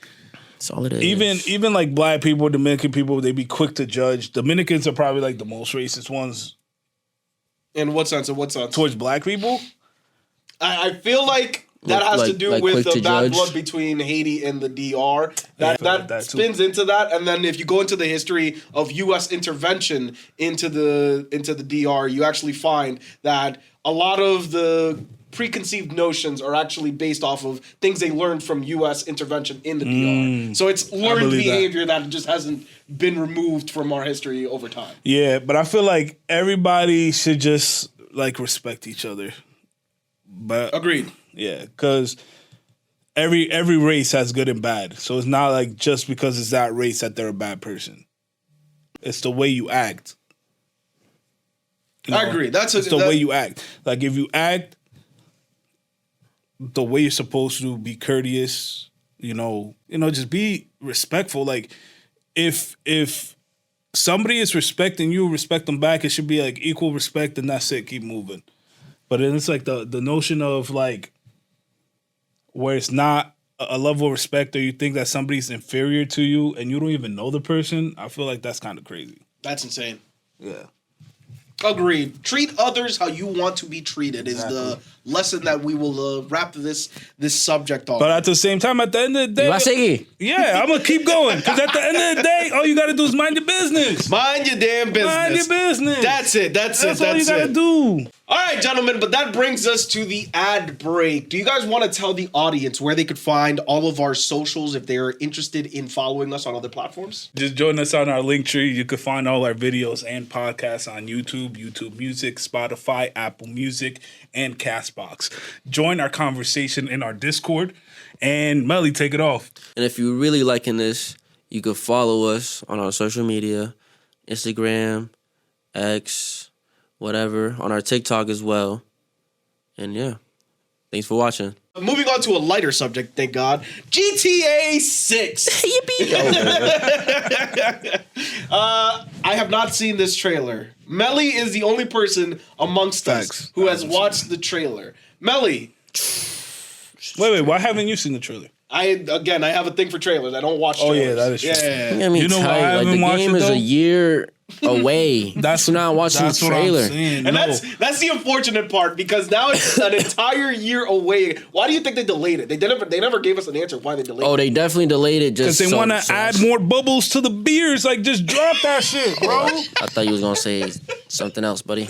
That's all it is. even like black people, Dominican people, they be quick to judge. Dominicans are probably like the most racist ones. In what sense? In what sense? Towards black people? I feel like that has to do with the bad judge. blood between Haiti and the DR. That that spins into that, and then if you go into the history of U.S. intervention into the DR, you actually find that a lot of the preconceived notions are actually based off of things they learned from U.S. intervention in the DR. So it's learned behavior that just hasn't been removed from our history over time. Yeah, but I feel like everybody should just like respect each other. But Agreed. yeah, because every race has good and bad. So it's not like just because it's that race that they're a bad person. It's the way you act. You know? I agree. It's the way you act. Like if you act the way you're supposed to, be courteous, just be respectful. Like if somebody is respecting you, respect them back. It should be like equal respect, and that's it. Keep moving. But then it's like the notion of like where it's not a level of respect, or you think that somebody's inferior to you and you don't even know the person. I feel like that's kind of crazy. That's insane. Yeah. Agreed. Treat others how you want to be treated is the lesson that we will wrap this subject on. But at the same time, at the end of the day, yeah, I'm gonna keep going because at the end of the day, all you gotta do is mind your business. Mind your damn business. Mind your business. That's it. That's all you gotta do. All right, gentlemen, but that brings us to the ad break. Do you guys want to tell the audience where they could find all of our socials if they are interested in following us on other platforms? Just join us on our link tree. You can find all our videos and podcasts on YouTube, YouTube Music, Spotify, Apple Music, and Castbox. Join our conversation in our Discord. And Melly, take it off. And if you're really liking this, you could follow us on our social media, Instagram, X, whatever, on our TikTok as well. And yeah, thanks for watching. Moving on to a lighter subject, thank God. GTA 6. Yippee! I have not seen this trailer. Melly is the only person amongst us who has watched the trailer. Melly. Wait, why haven't you seen the trailer? I have a thing for trailers. I don't watch trailers. Oh, yeah, that is true. Yeah. I mean, You know why I like, haven't the watched game it, is though? a year away. That's not watching the trailer. What I'm saying. And No. that's the unfortunate part because now it's an entire year away. Why do you think they delayed it? They never gave us an answer why they delayed it. Oh, they definitely delayed it just Because they want to add more bubbles to the beers. Like, just drop that shit, bro. I thought you was gonna say something else, buddy.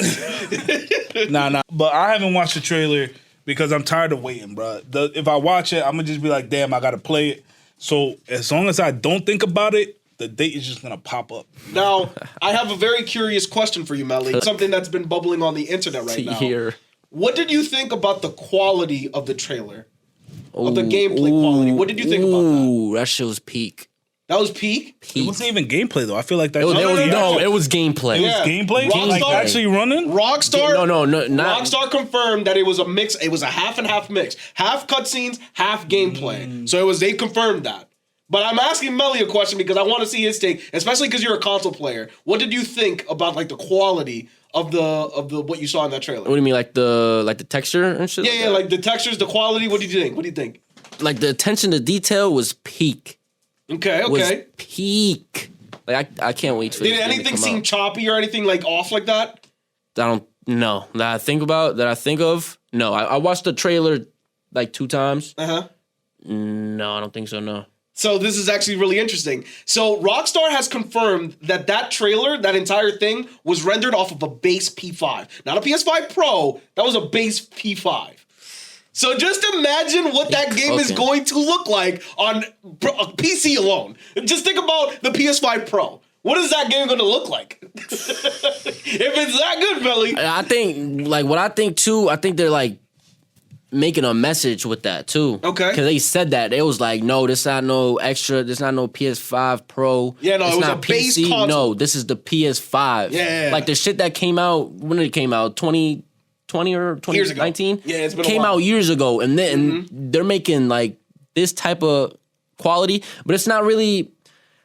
Nah. But I haven't watched the trailer because I'm tired of waiting, bro. If I watch it, I'm going to just be like, damn, I got to play it. So as long as I don't think about it, the date is just going to pop up. Now, I have a very curious question for you, Melly. Something that's been bubbling on the internet right now. Here. What did you think about the quality of the trailer? Of the gameplay quality? What did you think about that? Ooh, that shit was peak. That was peak? It wasn't even gameplay, though. I feel like that It was gameplay. It was gameplay? Like Rockstar- actually running? Rockstar? No, not. Rockstar confirmed that it was a mix. It was a half and half mix. Half cutscenes, half gameplay. So they confirmed that. But I'm asking Melly a question because I want to see his take, especially because you're a console player. What did you think about like the quality of the what you saw in that trailer? What do you mean, like the texture and shit? Yeah, like the textures, the quality. What did you think? What do you think? Like the attention to detail was peak. Okay. Was peak. Like I can't wait for. Did anything seem choppy or anything like off like that? I don't know that I think of. No, I watched the trailer like 2 times. No, I don't think so. No. So this is actually really interesting. So Rockstar has confirmed that trailer, that entire thing, was rendered off of a base P5. Not a PS5 Pro, that was a base P5. So just imagine what that game is going to look like on a PC alone. Just think about the PS5 Pro. What is that game going to look like? If it's that good, Melly. I think, like, what I think too, I think they're like making a message with that too. Okay. Because they said that. It was like, no, this not no extra, this not no PS5 Pro. Yeah, no, it's it was not a base console. No, this is the PS5. Yeah. Like the shit that came out, when did it came out? 2020 or 2019? Yeah, it's been a came while. out years ago. And then they're making like this type of quality, but it's not really.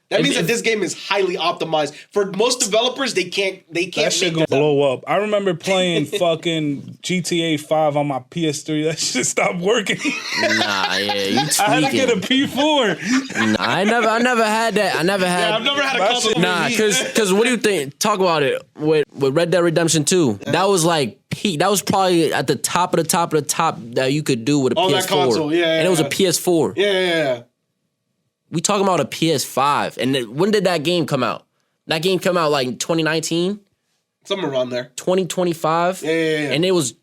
That means that this game is highly optimized. For most developers, they can't That shit make gonna it blow up. I remember playing fucking GTA 5 on my PS3. That shit stopped working. Nah, yeah, you tweaking. I had to get a P4. Nah, I never had that. I never had. Yeah, I've never had a console. Nah, because what do you think? Talk about it with Red Dead Redemption 2. That was like peak. That was probably at the top of the top of the top that you could do with a PS4. That console, and it was a PS4. Yeah. We talking about a PS5. And when did that game come out? That game come out like 2019, Somewhere around there. 2025. Yeah. And it was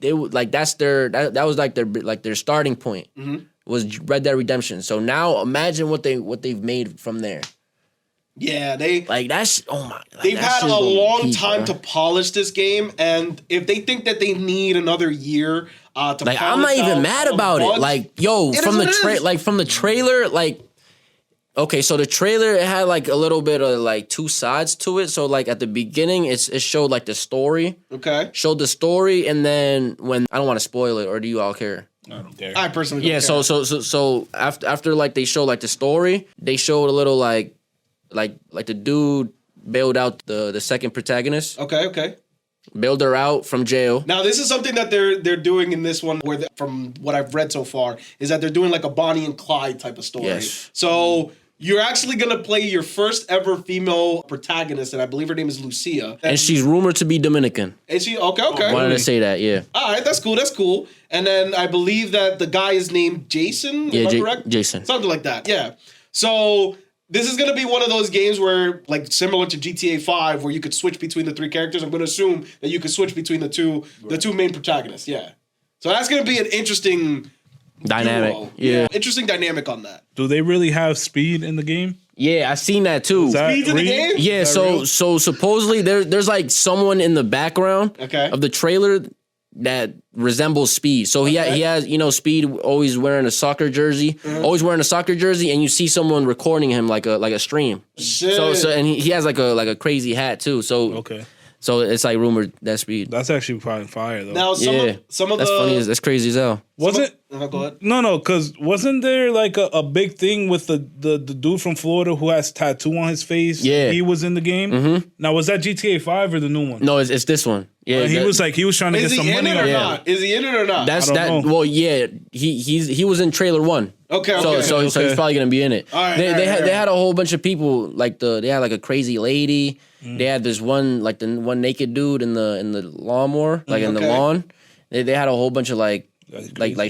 like that was like their starting point. Was Red Dead Redemption. So now imagine what they've made from there. Yeah, They've had a long time to polish this game, and if they think that they need another year to polish I'm not even mad about it. Like, yo, from the trailer, like, okay, so the trailer, it had like a little bit of like two sides to it. So like at the beginning, it showed like the story. Okay. Showed the story, and then when I don't want to spoil it, or do you all care? I don't care. I personally don't care. So after like they showed like the story, they showed a little like the dude bailed out the second protagonist. Okay. Bailed her out from jail. Now, this is something that they're doing in this one, where from what I've read so far, is that they're doing like a Bonnie and Clyde type of story. Yes. So you're actually gonna play your first ever female protagonist, and I believe her name is Lucia. And she's rumored to be Dominican. Is she? Okay. Wanted to say that, yeah. All right, that's cool. And then I believe that the guy is named Jason. Yeah, Am I correct? Jason. Something like that. Yeah. So this is going to be one of those games where, like, similar to GTA 5, where you could switch between the three characters. I'm going to assume that you could switch between the two main protagonists. Yeah. So that's going to be an interesting dynamic. duo. Yeah. Interesting dynamic on that. Do they really have speed in the game? Yeah, I seen that too. Speed's in the game? Yeah, so supposedly there's like someone in the background of the trailer that resembles Speed. So he has, Speed always wearing a soccer jersey, and you see someone recording him like a stream. Shit. So and he has like a crazy hat too. So Okay. So it's like rumored that Speed. That's actually probably fire though. Now some of that's funny. That's crazy as hell. Was it? Go ahead. No, because wasn't there like a big thing with the dude from Florida who has tattoo on his face? Yeah, he was in the game. Mm-hmm. Now was that GTA 5 or the new one? No, it's this one. Yeah, he was trying to get some money or not? Is he in it or not? That's I don't know. Well, yeah, he was in trailer 1. Okay. So he's probably gonna be in it. All right, they had a whole bunch of people they had like a crazy lady. They had this one the one naked dude in the lawnmower, in the lawn. They had a whole bunch of like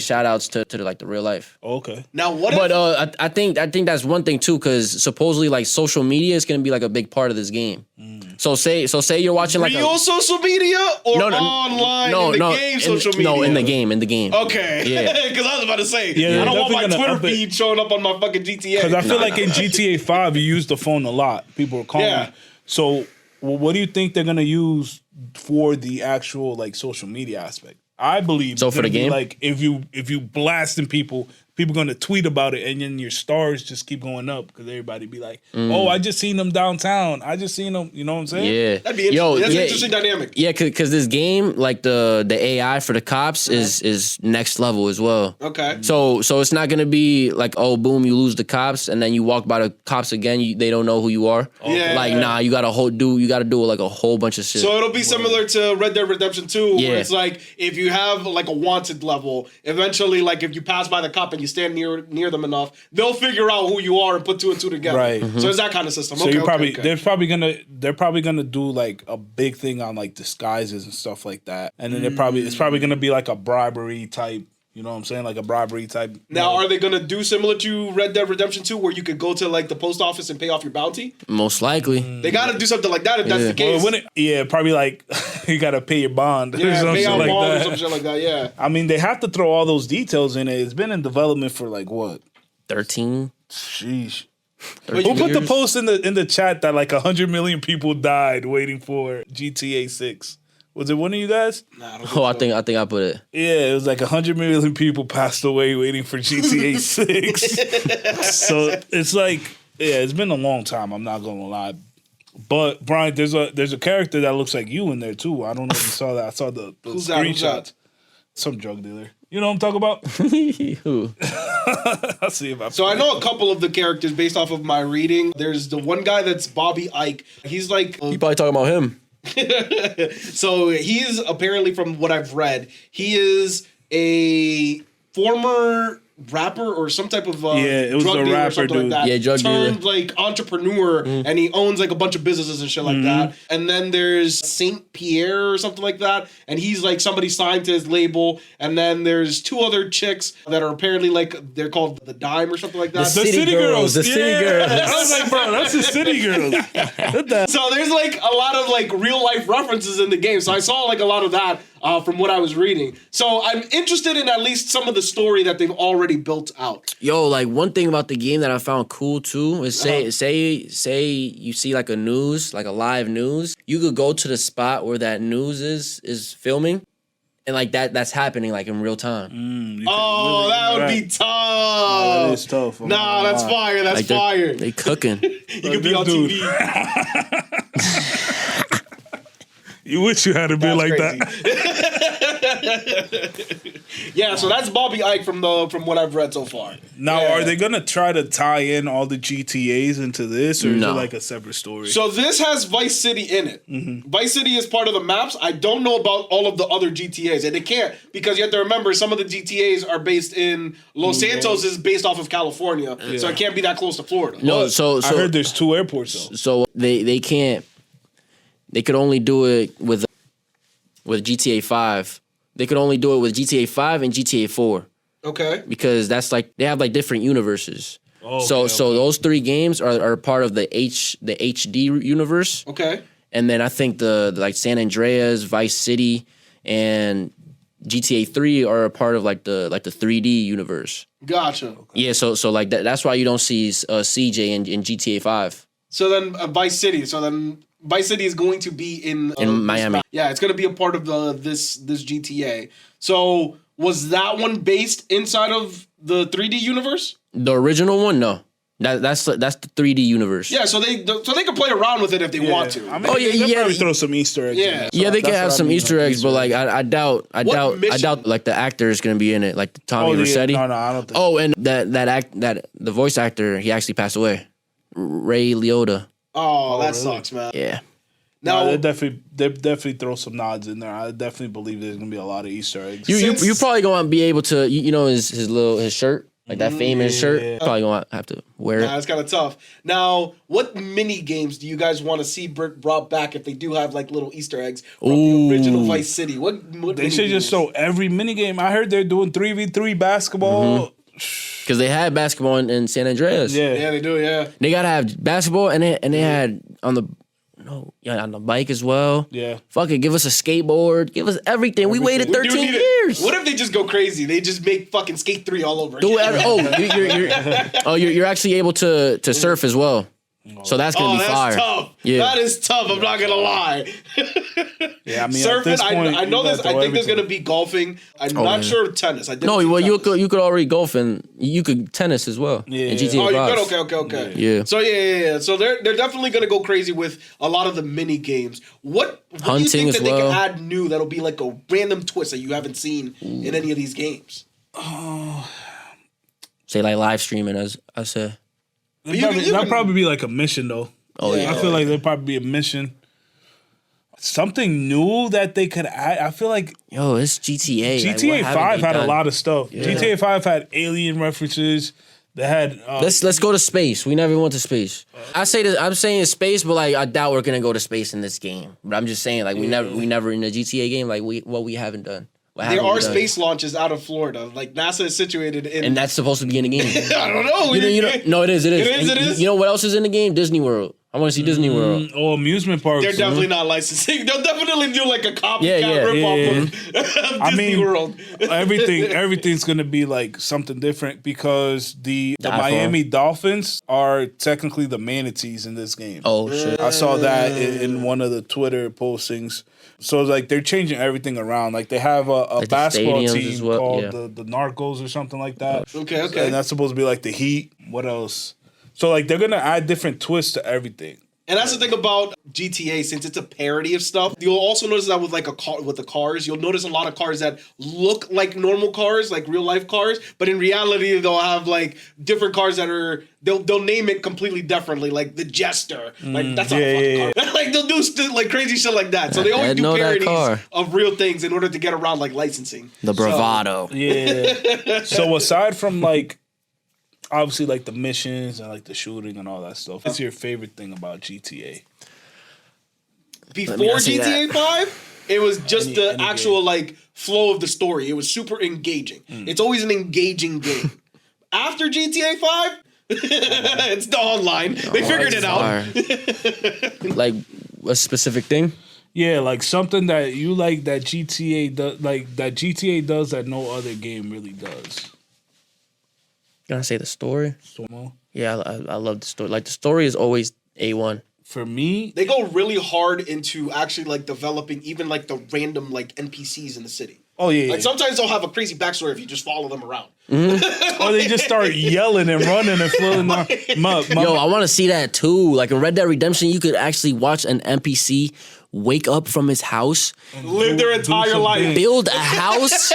shout outs to the real life. Okay. Now what? But I think that's one thing too, because supposedly like social media is gonna be like a big part of this game. So say you're watching like real social media or online social media? No, in the game. Okay. Yeah. Because I was about to say, Yeah, I don't want my definitely Twitter feed showing up on my fucking GTA. Because I feel like in GTA 5 you use the phone a lot. People are calling. Yeah. So what do you think they're gonna use for the actual like social media aspect? I believe so for the game, like if you blasting people gonna tweet about it, and then your stars just keep going up because everybody be like, "Oh, I just seen them downtown. I just seen them." You know what I'm saying? Yeah, that'd be interesting. That's an interesting dynamic. Yeah, because this game, like the AI for the cops, is next level as well. Okay. So it's not gonna be like, oh, boom, you lose the cops, and then you walk by the cops again. They don't know who you are. Yeah. Nah, you gotta do like a whole bunch of shit. So it'll be similar to Red Dead Redemption 2, Yeah. where it's like if you have like a wanted level, eventually, like if you pass by the cop and you stand near them enough, they'll figure out who you are and put two and two together. Right. So it's that kind of system. So they're probably gonna do like a big thing on like disguises and stuff like that, and then it's probably gonna be like a bribery type. You know what I'm saying? Like a bribery type. Now, are they gonna do similar to Red Dead Redemption 2, where you could go to like the post office and pay off your bounty? Most likely. They gotta do something like that if that's the case. Well, probably like you gotta pay your bond. Yeah, or some pay shit out like bond that. or some shit like that. Yeah. I mean, they have to throw all those details in it. It's been in development for like what? 13. Sheesh. But Who put the post in the chat that like 100 million people died waiting for GTA 6? Was it one of you guys? Nah, I think I put it. Yeah, it was like 100 million people passed away waiting for GTA 6. So it's like, yeah, it's been a long time. I'm not gonna lie. But Brian, there's a character that looks like you in there too. I don't know if you saw that. I saw the Who's that? screenshots. Some drug dealer. You know what I'm talking about? Who? I'll see if I. So I know a couple of the characters based off of my reading. There's the one guy that's Bobby Ike. He's like, You probably talking about him. so he's apparently, from what I've read, he is a former rapper or some type of it was drug a dealer or rapper something dude. like that. Yeah, drug turned dealer. like entrepreneur, and he owns like a bunch of businesses and shit like that. And then there's Saint Pierre or something like that, and he's like somebody signed to his label. And then there's two other chicks that are apparently like, they're called the Dime or something like that. The City Girls. The City Girls. I was like, bro, that's the City Girls. So there's like a lot of like real life references in the game. So I saw like a lot of that from what I was reading. So I'm interested in at least some of the story that they've already built out. Yo, like one thing about the game that I found cool too is say you see like a live news, you could go to the spot where that news is filming, and like that's happening like in real time. That would be tough. That is tough. Nah, that's fire. That's Like fire. they cooking. You could be on Dude. TV. You wish you had a bit like Crazy. that. Yeah, so that's Bobby Ike from what I've read so far. Now, Yeah. are they gonna try to tie in all the GTAs into this, or is it No. like a separate story? So this has Vice City in it. Vice City is part of the maps. I don't know about all of the other GTAs, and it can't, because you have to remember some of the GTAs are based in Los Santos is based off of California, so it can't be that close to Florida. No, so I heard there's 2 airports though. so they can't. They could only do it with GTA 5. They could only do it with GTA 5 and GTA 4 Okay. because that's like they have like different universes. So Okay, those 3 games are part of the HD universe. Okay. And then I think the like San Andreas, Vice City, and GTA 3 are a part of like the 3D universe. Gotcha. Yeah, so like that's why you don't see CJ in GTA 5. So then Vice City. So then Vice City is going to be in Miami. Yeah, it's going to be a part of this GTA. So was that one based inside of the 3D universe? The original one, no. That's the 3D universe. Yeah, so they can play around with it if they want to. I mean, Oh, yeah, they'll yeah. probably throw some Easter eggs. Yeah. in. Yeah, they can That's have what I some mean, Easter like eggs, but like I doubt mission? like the actor is gonna be in it, like Tommy Vercetti. No, I don't think. Oh, and that the voice actor, he actually passed away. Ray Liotta. Oh, that really? sucks, man. Yeah. Now, they definitely throw some nods in there. I definitely believe there's gonna be a lot of Easter eggs. You probably gonna be able to you know his shirt, like that famous shirt. Probably gonna have to wear it. it's kind of tough. Now, what mini games do you guys want to see brought back if they do have like little Easter eggs from the original Vice City? What They should just throw every minigame. I heard they're doing 3v3 basketball. Because they had basketball in San Andreas. Yeah, they do. Yeah. They gotta have basketball and they had on the bike as well. Yeah. Fuck it, give us a skateboard, give us everything. We waited We do 13 need it. years. What if they just go crazy? They just make fucking Skate 3 all over Do again. you're actually able to surf as well. So that's gonna Oh, be that's fire. tough. Yeah. That is tough. I'm not gonna lie. Yeah, I mean, at Surfing, this point, I know you this. gotta I throw think there's everything. gonna be golfing. I'm not man. sure of tennis. I didn't No, see well you tennis. could already golf and you could tennis as well. Yeah. In GTA Oh, you 5. good? Okay. Yeah. So yeah. So they're definitely gonna go crazy with a lot of the mini games. What do you Hunting think as that they well. can add new that'll be like a random twist that you haven't seen in any of these games? Say like live streaming as I said. That'd probably be like a mission though. Oh yeah. I feel like there'd probably be a mission. Something new that they could add. I feel like Yo, it's GTA. Like, GTA what haven't 5 they had a done? lot of stuff. GTA 5 had alien references. They had Let's go to space. We never went to space. I'm saying space, but like I doubt we're gonna go to space in this game. But I'm just saying like we never in the GTA game like we haven't done. What There haven't we are done? space launches out of Florida. Like NASA is situated in. and that's supposed to be in the game. I don't know. No, it is. It is? You know what else is in the game? Disney World. I want to see Disney World. amusement parks. They're definitely not licensing. They'll definitely do like a copycat Yeah. ripoff of I Disney mean, World. everything's gonna be like something different because the iPhone. Miami Dolphins are technically the manatees in this game. Oh shit. I saw that in one of the Twitter postings. So it's like they're changing everything around. Like they have a Like the basketball stadiums team as well, called yeah. the Narcos or something like that. Okay. And that's supposed to be like the Heat. What else? So like they're gonna add different twists to everything. And that's the thing about GTA, since it's a parody of stuff. You'll also notice that with like a car, with the cars, you'll notice a lot of cars that look like normal cars, like real life cars, but in reality, they'll have like different cars that are they'll name it completely differently, like the Jester, like that's not a fucking car. Like they'll do like crazy shit like that. So they always do parodies of real things in order to get around like licensing. The bravado. So aside from like, obviously, like the missions and like the shooting and all that stuff, what's your favorite thing about GTA? Before GTA 5, it was just the actual like flow of the story. It was super engaging. It's always an engaging game. After GTA 5, it's the online. They figured it out. Like a specific thing? Yeah, like something that you like that GTA does, like that GTA does that no other game really does. Gonna say the story? Stormo? Yeah, I love the story. Like the story is always A1. For me, they go really hard into actually like developing even like the random like NPCs in the city. Oh yeah, like sometimes they'll have a crazy backstory if you just follow them around. Or they just start yelling and running and floating up. Yo, I want to see that too. Like in Red Dead Redemption, you could actually watch an NPC wake up from his house, live their entire life, build a house.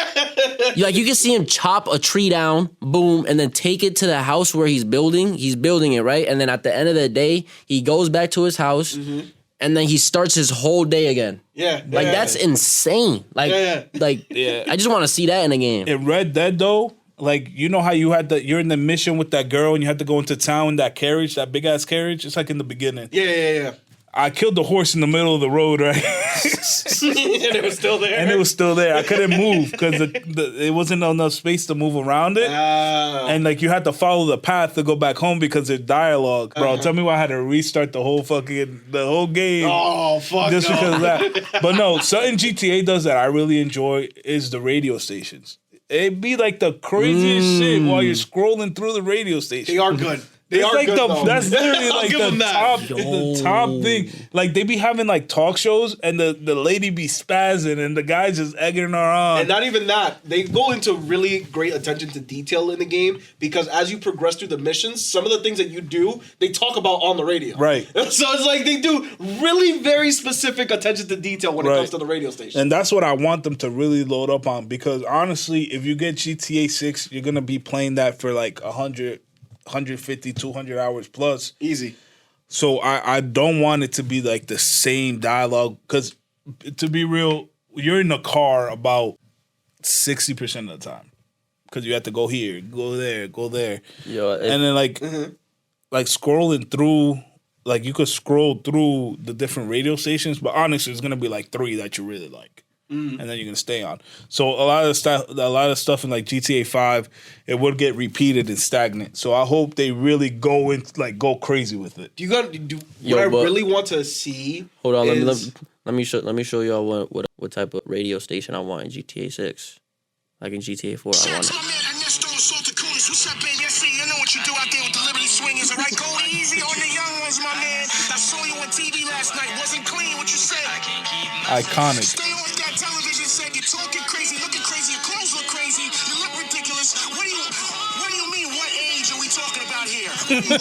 Like you can see him chop a tree down, boom, and then take it to the house where he's building. He's building it, right? And then at the end of the day, he goes back to his house, and then he starts his whole day again. Yeah, like that's insane. Like, I just want to see that in a game. In Red Dead, though, like you know how you're in the mission with that girl and you had to go into town in that carriage, that big ass carriage. It's like in the beginning. Yeah. I killed the horse in the middle of the road, right? And it was still there. And it was still there. I couldn't move because it wasn't enough space to move around it. And like you had to follow the path to go back home because there's dialogue, bro. Tell me why I had to restart the whole game. Oh fuck! Just because of that. But no, something GTA does that I really enjoy is the radio stations. It'd be like the craziest shit while you're scrolling through the radio station. They are good. They are like good, that's literally like the top thing. Like they be having like talk shows and the lady be spazzing and the guy just egging her on. And not even that. They go into really great attention to detail in the game because as you progress through the missions, some of the things that you do, they talk about on the radio. Right. So it's like they do really very specific attention to detail when it comes to the radio station. And that's what I want them to really load up on because honestly, if you get GTA 6, you're going to be playing that for like 100 150, 200 hours plus. Easy. So I don't want it to be like the same dialogue because to be real, you're in the car about 60% of the time because you have to go here, go there. Yo, and then like scrolling through, like you could scroll through the different radio stations, but honestly, it's going to be like 3 that you really like. And then you're gonna stay on. So a lot of stuff in like GTA 5, it would get repeated and stagnant. So I hope they really go crazy with it. I really want to see. Hold on, let me show y'all what type of radio station I want in GTA 6. Like in GTA 4, I want it. What's up, baby? I see you know what you do out there with the Liberty Swingers, all right? Go easy on the young ones, my man. I saw you on TV last night. Wasn't clean. What you said? Iconic. Stay on that television set. You're talking crazy, looking crazy. Your clothes look crazy. You look ridiculous. What do you mean? What age are we talking about here? Keep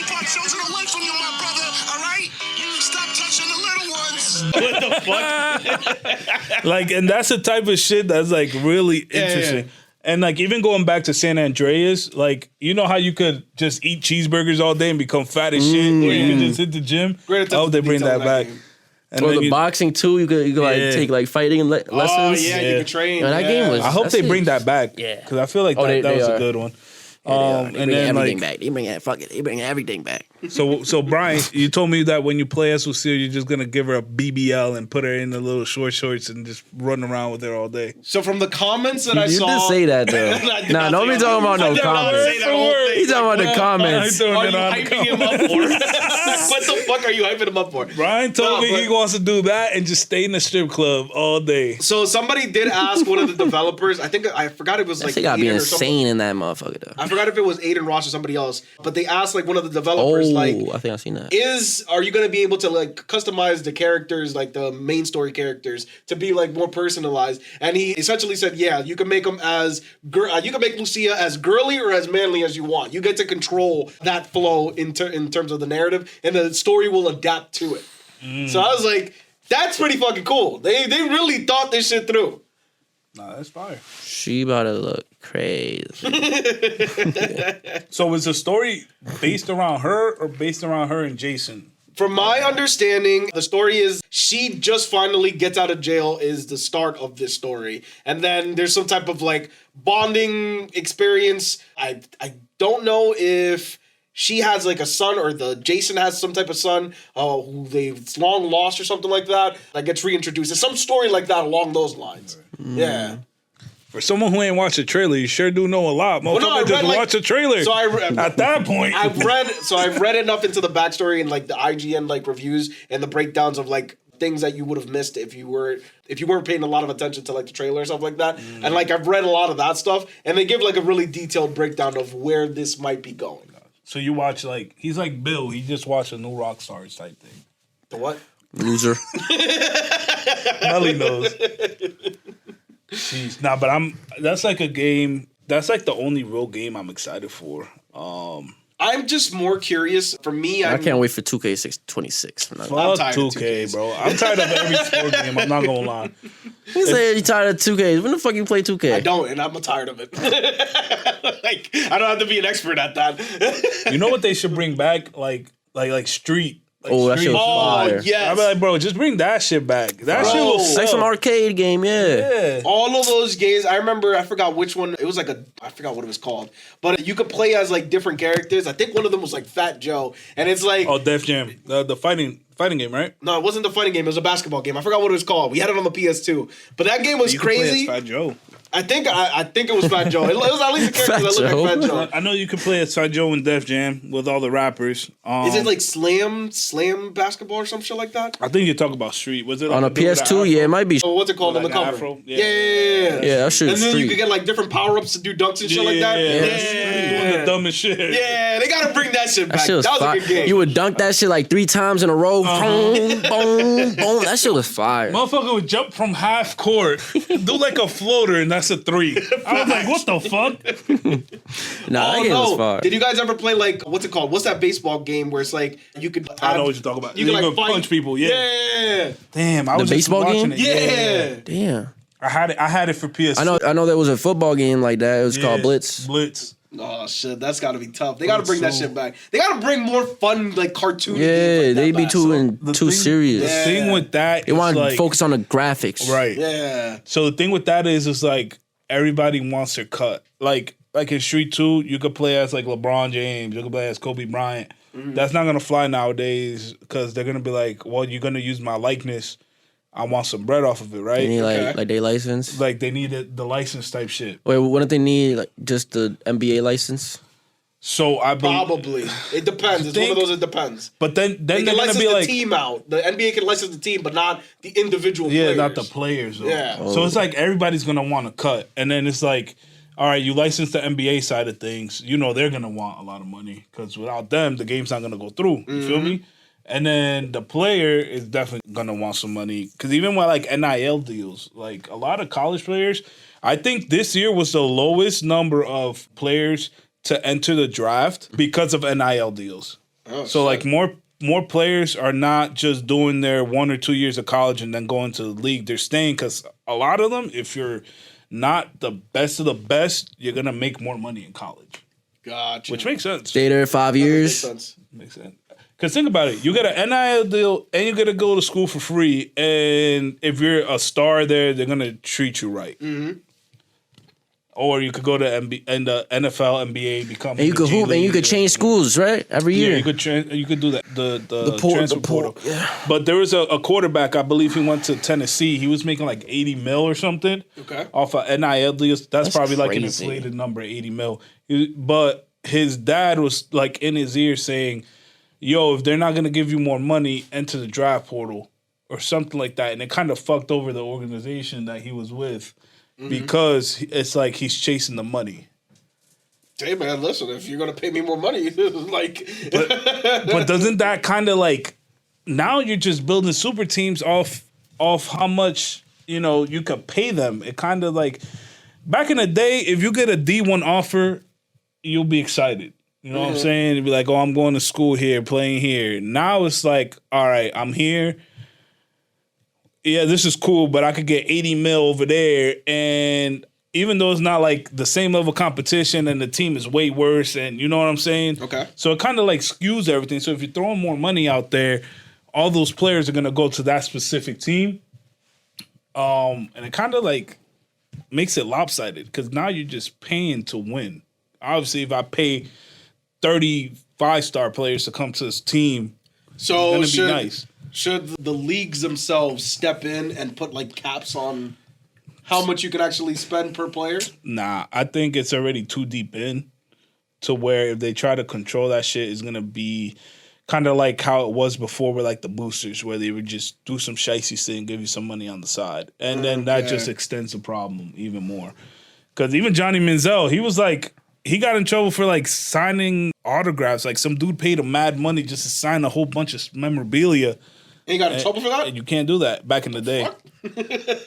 our children away from you, my brother. All right? Stop touching the little ones. What the fuck? Like, and that's the type of shit that's like really interesting. Yeah. And like even going back to San Andreas, like you know how you could just eat cheeseburgers all day and become fat as shit, or you could just hit the gym. I hope they bring that back. And or the boxing too. You could like take like fighting lessons. Oh yeah, you could train. That game was. I hope they bring that back. Yeah, because I feel like that was a good one. They bring everything back. They bring everything back. So Brian, you told me that when you play as Lucille, you're just gonna give her a BBL and put her in the little short shorts and just run around with her all day. So from the comments that I saw, you did say that though. Nah, don't be talking about no comments. He's talking about the comments. Are you hyping him up for? What the fuck are you hyping him up for? Brian told me he wants to do that and just stay in the strip club all day. So somebody did ask one of the developers. I forgot it was like. They gotta be insane in that motherfucker though. forgot if it was Aiden Ross or somebody else, but they asked like one of the developers, like, I think I've seen that. are you going to be able to like customize the characters, like the main story characters, to be like more personalized? And he essentially said, yeah, you can make them as you can make Lucia as girly or as manly as you want. You get to control that flow in terms of the narrative, and the story will adapt to it. So I was like, that's pretty fucking cool. They really thought this shit through. Nah, that's fire. She about to look crazy. So is the story based around her or based around her and Jason? From my understanding, the story is she just finally gets out of jail is the start of this story. And then there's some type of like bonding experience. I don't know if she has like a son or Jason has some type of son who they've long lost or something like that. That gets reintroduced. There's some story like that along those lines. Yeah. For someone who ain't watched a trailer, you sure do know a lot. Motherfucker, just watch a trailer. So at that point, I've read enough into the backstory and like the IGN like reviews and the breakdowns of like things that you would have missed if you weren't paying a lot of attention to like the trailer and stuff like that. And like I've read a lot of that stuff, and they give like a really detailed breakdown of where this might be going. So you watch like he's like Bill. He just watched a new Rockstars type thing. The what? Loser. Melly knows. Jeez, nah, but that's like a game. That's like the only real game I'm excited for. I'm just more curious. For me, I can't wait for 2K26. Fuck 2K, bro. I'm tired of every sport game. I'm not gonna lie. You say you're tired of 2K. When the fuck you play 2K? I don't, and I'm tired of it. Like I don't have to be an expert at that. You know what they should bring back? Like Street. Like that shit was fire. Yes. I'd be like, bro, just bring that shit back. That shit was like some arcade game, yeah. All of those games, I remember, I forgot which one, it was like I forgot what it was called, but you could play as like different characters. I think one of them was like Fat Joe, and it's like... Oh, Def Jam, the fighting game, right? No, it wasn't the fighting game, it was a basketball game. I forgot what it was called. We had it on the PS2. But that game was crazy. Play as Fat Joe. I think it was Fat Joe. It was at least a character that looked like Fat Joe. I know you can play as Fat Joe in Def Jam with all the rappers. Is it like Slam basketball or some shit like that? I think you're talking about Street. Was it like on a PS2? Yeah, it might be. Oh, what's it called on the cover? Afro? Yeah, that shit. And then Street. you could get like different power ups to do dunks and shit like that. Yeah, the dumbest shit. Yeah, they gotta bring that shit back. That shit was a good game. You would dunk that shit like 3 times in a row. Boom, boom, boom. That shit was fire. Motherfucker would jump from half court, do like a floater, and that's a 3. I was like, what the fuck? That game was fire. Did you guys ever play like, what's it called? What's that baseball game where it's like you could... I know what you're talking about. You can like punch people, yeah. Damn, I was the baseball just watching game? it. Yeah. Damn. I had it for PS. I know there was a football game like that. It was called Blitz. Oh shit, that's gotta be tough. They gotta bring that shit back. They gotta bring more fun, like cartoon. Yeah, like they be too serious. The thing with that, they want to like, focus on the graphics, right? Yeah. So the thing with that is like everybody wants their cut. Like in Street 2, you could play as like LeBron James. You could play as Kobe Bryant. That's not gonna fly nowadays because they're gonna be like, well, you're gonna use my likeness. I want some bread off of it, right? They need like they license. Like they need the license type shit. Wait, wouldn't they need like just the NBA license? So I probably it depends. It's one of those. It depends. But then they they're license gonna be the like team out. The NBA can license the team, but not the individual. Yeah, players. not the players. Though. Yeah. So it's like everybody's gonna want to cut, and then it's like, all right, you license the NBA side of things. You know they're gonna want a lot of money because without them, the game's not gonna go through. You feel me? And then the player is definitely gonna want some money because even with like NIL deals, like a lot of college players, I think this year was the lowest number of players to enter the draft because of NIL deals. Oh, so like more players are not just doing their 1 or 2 years of college and then going to the league. They're staying because a lot of them, if you're not the best of the best, you're gonna make more money in college. Gotcha. Which makes sense. Stay there 5 years. Makes sense. Because think about it. You get an NIL deal and you get to go to school for free. And if you're a star there, they're going to treat you right. Mm-hmm. Or you could go to the NFL, NBA, become and you could hoop and you could change schools, right? Every year. Yeah, you could do that. The transfer portal. Yeah. But there was a quarterback, I believe he went to Tennessee. He was making like 80 mil or something. Okay. Off of NIL deals. That's probably crazy. Like an inflated number, 80 mil. But his dad was like in his ear saying, yo, if they're not going to give you more money, enter the draft portal or something like that. And it kind of fucked over the organization that he was with because it's like he's chasing the money. Hey man, listen, if you're gonna pay me more money, like, but doesn't that kind of like now you're just building super teams off how much you could pay them? It kind of like back in the day, if you get a D1 offer, you'll be excited. You know what I'm saying? You'd be like, oh, I'm going to school here, playing here. Now it's like, all right, I'm here. Yeah, this is cool, but I could get 80 mil over there, and even though it's not like the same level of competition and the team is way worse, and you know what I'm saying? Okay. So it kind of like skews everything. So if you're throwing more money out there, all those players are going to go to that specific team. And it kind of like makes it lopsided because now you're just paying to win. Obviously, if I pay 30 5-star players to come to this team, so it's going to be nice. Should the leagues themselves step in and put like caps on how much you can actually spend per player? Nah, I think it's already too deep in to where if they try to control that shit, it's going to be kind of like how it was before with like the boosters where they would just do some shicey shit and give you some money on the side. And then that just extends the problem even more. Because even Johnny Manziel, he was like, he got in trouble for like signing autographs. Like some dude paid him mad money just to sign a whole bunch of memorabilia. And he got in trouble for that? And you can't do that back in the day.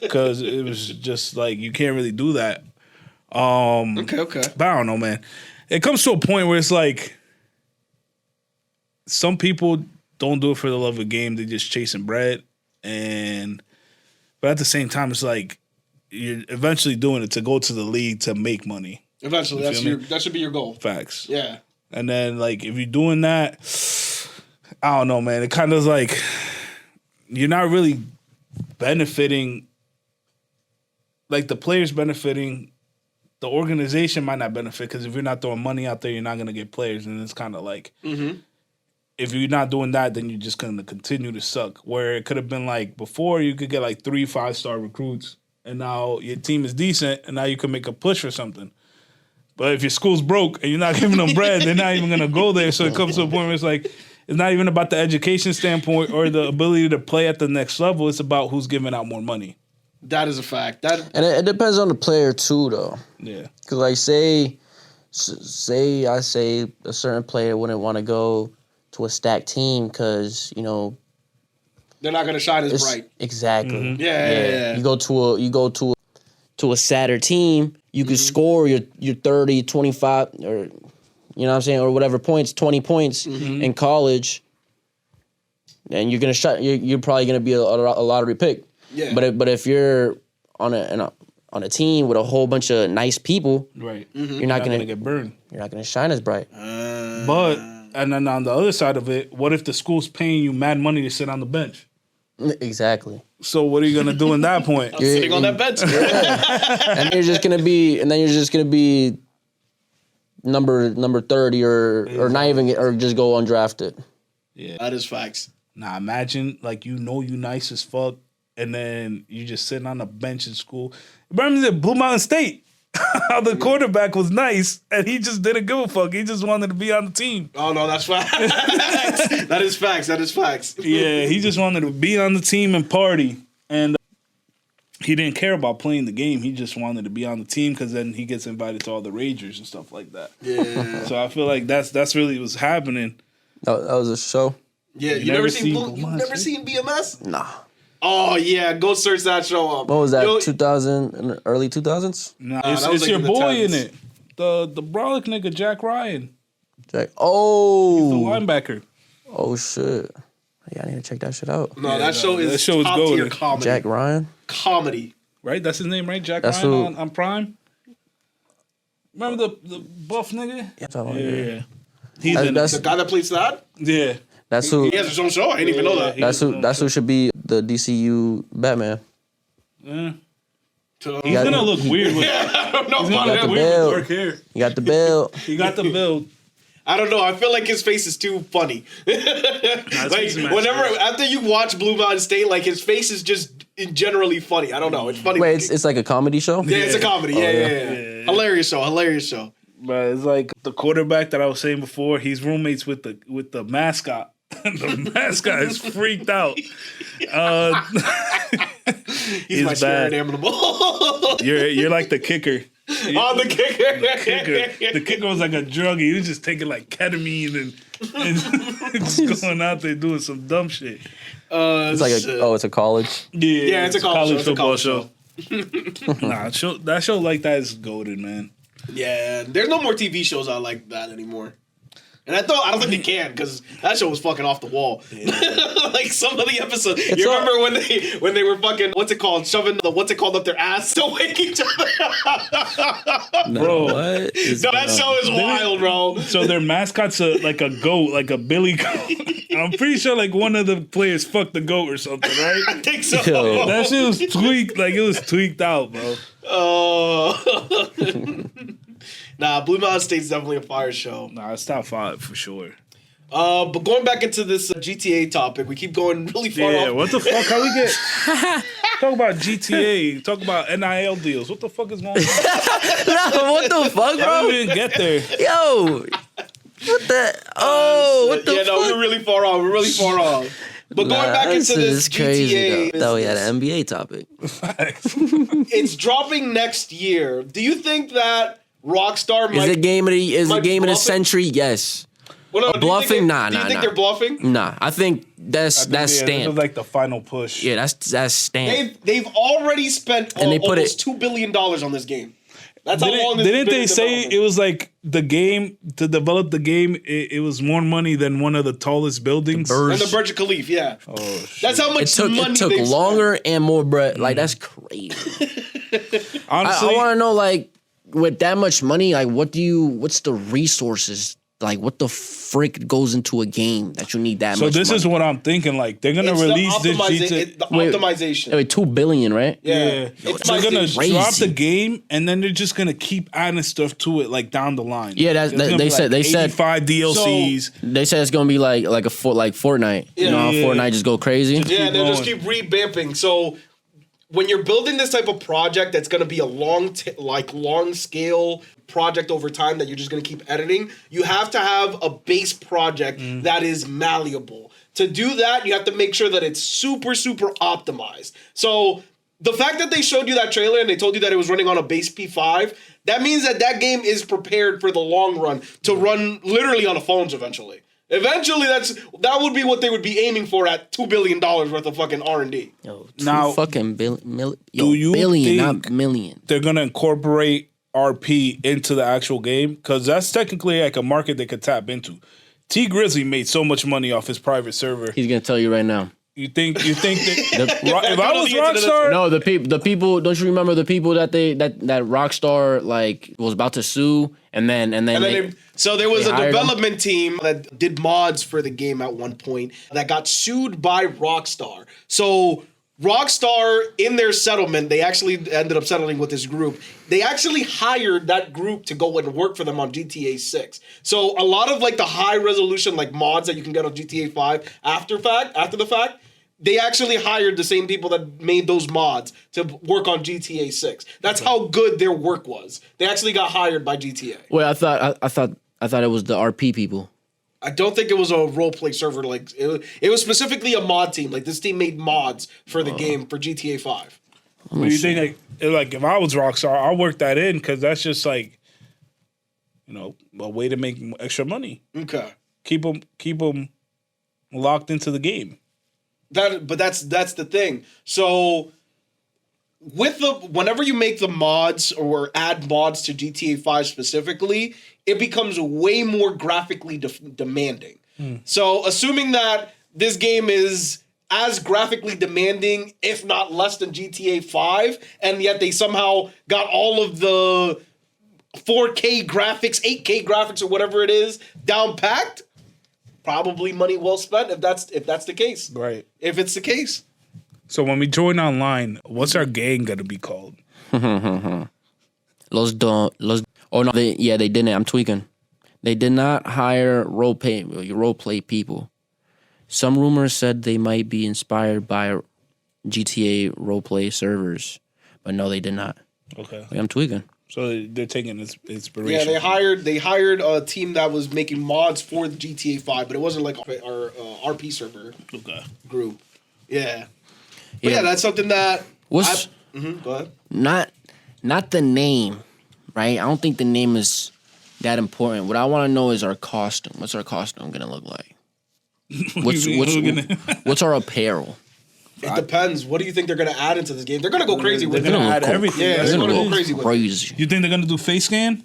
Because it was just like, you can't really do that. Okay. But I don't know, man. It comes to a point where it's like, some people don't do it for the love of the game. They're just chasing bread. But at the same time, it's like, you're eventually doing it to go to the league to make money. Eventually, that should be your goal. Facts. Yeah. And then, like, if you're doing that, I don't know, man. It kind of like, you're not really benefiting, like the players benefiting, the organization might not benefit because if you're not throwing money out there, you're not going to get players. And it's kind of like, if you're not doing that, then you're just going to continue to suck. Where it could have been like before, you could get like 3 5-star recruits, and now your team is decent, and now you can make a push for something. But if your school's broke and you're not giving them bread, they're not even going to go there. So it comes to a point where it's like, it's not even about the education standpoint or the ability to play at the next level. It's about who's giving out more money. That is a fact. And it depends on the player too, though. Yeah. Because like say a certain player wouldn't want to go to a stacked team because they're not going to shine as bright. Exactly. Yeah. You go to a sadder team, you could score your 30, 25, or you know what I'm saying, or whatever points, 20 points in college, and you're probably gonna be a lottery pick. Yeah. But if you're on a team with a whole bunch of nice people, Right. you're not gonna get burned. You're not gonna shine as bright. But and then on the other side of it, what if the school's paying you mad money to sit on the bench? Exactly. So what are you gonna do in that point? I'm sitting on that bench. And you're just gonna be number 30 or not even or just go undrafted. Yeah. That is facts. Now imagine like you nice as fuck, and then you just sitting on a bench in school. Remember at Blue Mountain State? How the quarterback was nice and he just didn't give a fuck. He just wanted to be on the team. Oh no, that's facts. That is facts. Yeah, he just wanted to be on the team and party. And he didn't care about playing the game. He just wanted to be on the team because then he gets invited to all the Ragers and stuff like that. Yeah. So I feel like that's really what's happening. That was a show. Yeah, you never seen BMS? Nah. Oh yeah, go search that show up. What was that? 2000 in the early 2000s? Nah, that was it's like your in the boy 10s. in it. The brolic nigga Jack Ryan, Jack. the Oh. linebacker. Oh shit. Yeah, I need to check that shit out. No, that show is show is top tier golden. comedy. Jack Ryan. Comedy. Right? That's his name, right? Jack That's Ryan who- on Prime. Remember the buff nigga? Yeah. He's in That's The guy that plays that? Yeah. that's who. He has his own show. I didn't even know that. That's who should be the DCU Batman. Yeah. To- He's gonna look weird with I don't know he's about gonna got look the weird with belt. dark hair. You got the belt. He got the build. I don't know. I feel like his face is too funny. Like face is whenever matched. after you watch Blue Mountain State, like his face is just generally funny. I don't know. It's funny. Wait, it's like a comedy show. yeah, it's a comedy. Yeah. Yeah. Hilarious show. But it's like the quarterback that I was saying before. He's roommates with the mascot. The mascot is freaked out. He's my spirit animal. You're like the kicker. Oh, the kicker. The kicker was like a druggie. He was just taking like ketamine and just going out there doing some dumb shit. It's like it's a college. Yeah, it's a college football show. That show like that is golden, man. Yeah, there's no more TV shows out like that anymore. And I don't think they can because that show was fucking off the wall. Yeah. Like some of the episodes. You remember when they were fucking shoving the up their ass to wake each other? Bro, what? That show is wild, bro. So their mascot's like a goat, like a billy goat. I'm pretty sure like one of the players fucked the goat or something, right? I think so. Yo. That shit was tweaked, like it was tweaked out, bro. Oh. Nah, Blue Mountain State's definitely a fire show. Nah, it's top 5 for sure. But going back into this GTA topic, we keep going really far off. Yeah, what the fuck? How we get... Talk about GTA. Talk about NIL deals. What the fuck is going on? No, what the fuck, How bro? did we even get there? Yo, what the? Oh, what the yeah, fuck? no, we're really far off. We're really far off. But going back into this crazy, GTA, though. Thought we had an NBA topic. It's dropping next year. Do you think that Rockstar might... Is it game of the bluffing? century? Yes. Well, no, Bluffing? Nah. Do you think they're bluffing? Nah, I think that's This stamped. is like the final push. Yeah, that's stamped. They've already spent And they put almost $2 billion on this game. That's how long this Didn't they say it was like the game, to develop the game, it was more money than one of the tallest buildings? And the Burj Khalifa, yeah. Oh, shit. That's how much money It took longer and more bread. Like, that's crazy. Honestly, I want to know, like, with that much money, like, what's the resources? Like, what the frick goes into a game that you need that much this money? is what I'm thinking. Like, they're going to release this GTA. The optimization. Wait, $2 billion, right? Yeah. They're going to crazy. drop the game, and then they're just going to keep adding stuff to it, like, down the line. Yeah, they said 85 DLCs. They said it's gonna be like Fortnite. You know how Fortnite just go crazy. Yeah, they'll just keep revamping. So when you're building this type of project that's going to be a long scale project over time that you're just going to keep editing, you have to have a base project that is malleable. To do that, you have to make sure that it's super, super optimized. So the fact that they showed you that trailer and they told you that it was running on a base P5, that means that game is prepared for the long run to run literally on the phones eventually. Eventually, that would be what they would be aiming for at $2 billion worth of fucking R&D. Yo, Now, billion, not million. They're gonna incorporate RP into the actual game? Because that's technically like a market they could tap into. T Grizzly made so much money off his private server. He's gonna tell you right now. You think that if I was Rockstar? No, the people. Don't you remember the people that Rockstar like was about to sue, and then so there was a hired development team that did mods for the game at one point that got sued by Rockstar. So Rockstar, in their settlement, they actually ended up settling with this group. They actually hired that group to go and work for them on GTA 6. So a lot of like the high resolution like mods that you can get on GTA 5 after the fact, they actually hired the same people that made those mods to work on GTA 6. That's how good their work was. They actually got hired by GTA. Wait, I thought it was the RP people. I don't think it was a roleplay server. Like it was specifically a mod team. Like this team made mods for the game for GTA 5. What do you think? Like if I was Rockstar, I'll work that in because that's just like, a way to make extra money. Okay. Keep them locked into the game. But that's the thing. So whenever you make the mods or add mods to GTA 5 specifically, it becomes way more graphically demanding. So assuming that this game is as graphically demanding, if not less than GTA 5, and yet they somehow got all of the 4K graphics, 8K graphics, or whatever it is down packed, probably money well spent if that's the case. Right. If it's the case. So when we join online, what's our gang gonna be called? Oh no, they didn't. I'm tweaking. They did not hire role play people. Some rumors said they might be inspired by GTA roleplay servers, but no, they did not. Okay. I'm tweaking. So they're taking inspiration. Yeah, they hired a team that was making mods for the GTA 5, but it wasn't like our RP server group. Yeah. But yeah, that's something that. Go ahead. Not the name, right? I don't think the name is that important. What I want to know is our costume. What's our costume gonna look like? What's our apparel? It depends. What do you think they're gonna add into this game? They're gonna go crazy with it. They're gonna add everything. Yeah, they're gonna go crazy with it. You think they're gonna do face scan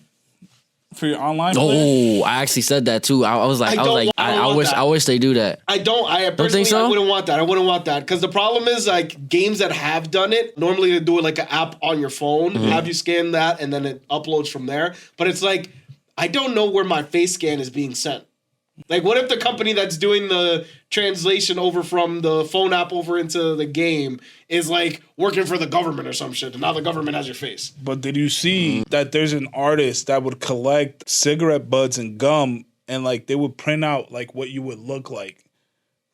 for your online play? Oh, I actually said that too. I was like, I wish they do that. I personally think so? I wouldn't want that. I wouldn't want that because the problem is like games that have done it. Normally they do it like an app on your phone, have you scan that, and then it uploads from there. But it's like I don't know where my face scan is being sent. Like, what if the company that's doing the translation over from the phone app over into the game is like working for the government or some shit, and now the government has your face? But did you see that there's an artist that would collect cigarette butts and gum, and like they would print out like what you would look like?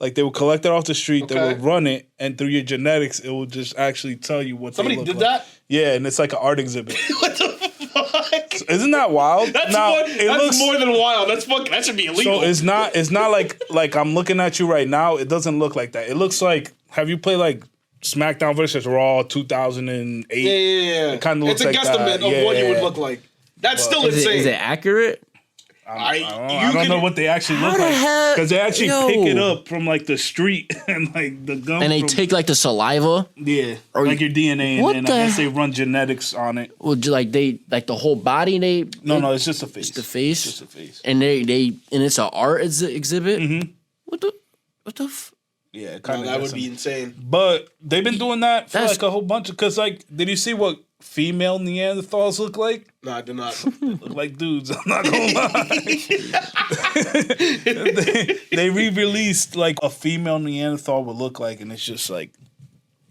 Like they would collect it off the street, they would run it, and through your genetics, it would just actually tell you what somebody they look did like. that. Yeah, and it's like an art exhibit. What the fuck? Isn't that wild? That's more than wild. That's fucking. That should be illegal. So it's not like I'm looking at you right now. It doesn't look like that. It looks like, have you played like SmackDown versus Raw 2008? Yeah. It kind of looks like that. It's a guesstimate of what you would look like. That's still insane. Is it accurate? I don't know what they actually look like because they actually pick it up from like the street and like the gum. And they take like the saliva. Yeah, or like your DNA, and then I guess they run genetics on it. Well, like they like the whole body. No, it's just a face. It's the face. Just a face. And and it's an art exhibit. Mm-hmm. What the? Yeah, that would be insane. But they've been doing that for like a whole bunch of. Because like, did you see what female Neanderthals look like? No, I did not. They look like dudes. I'm not gonna lie. they re-released like a female Neanderthal would look like, and it's just like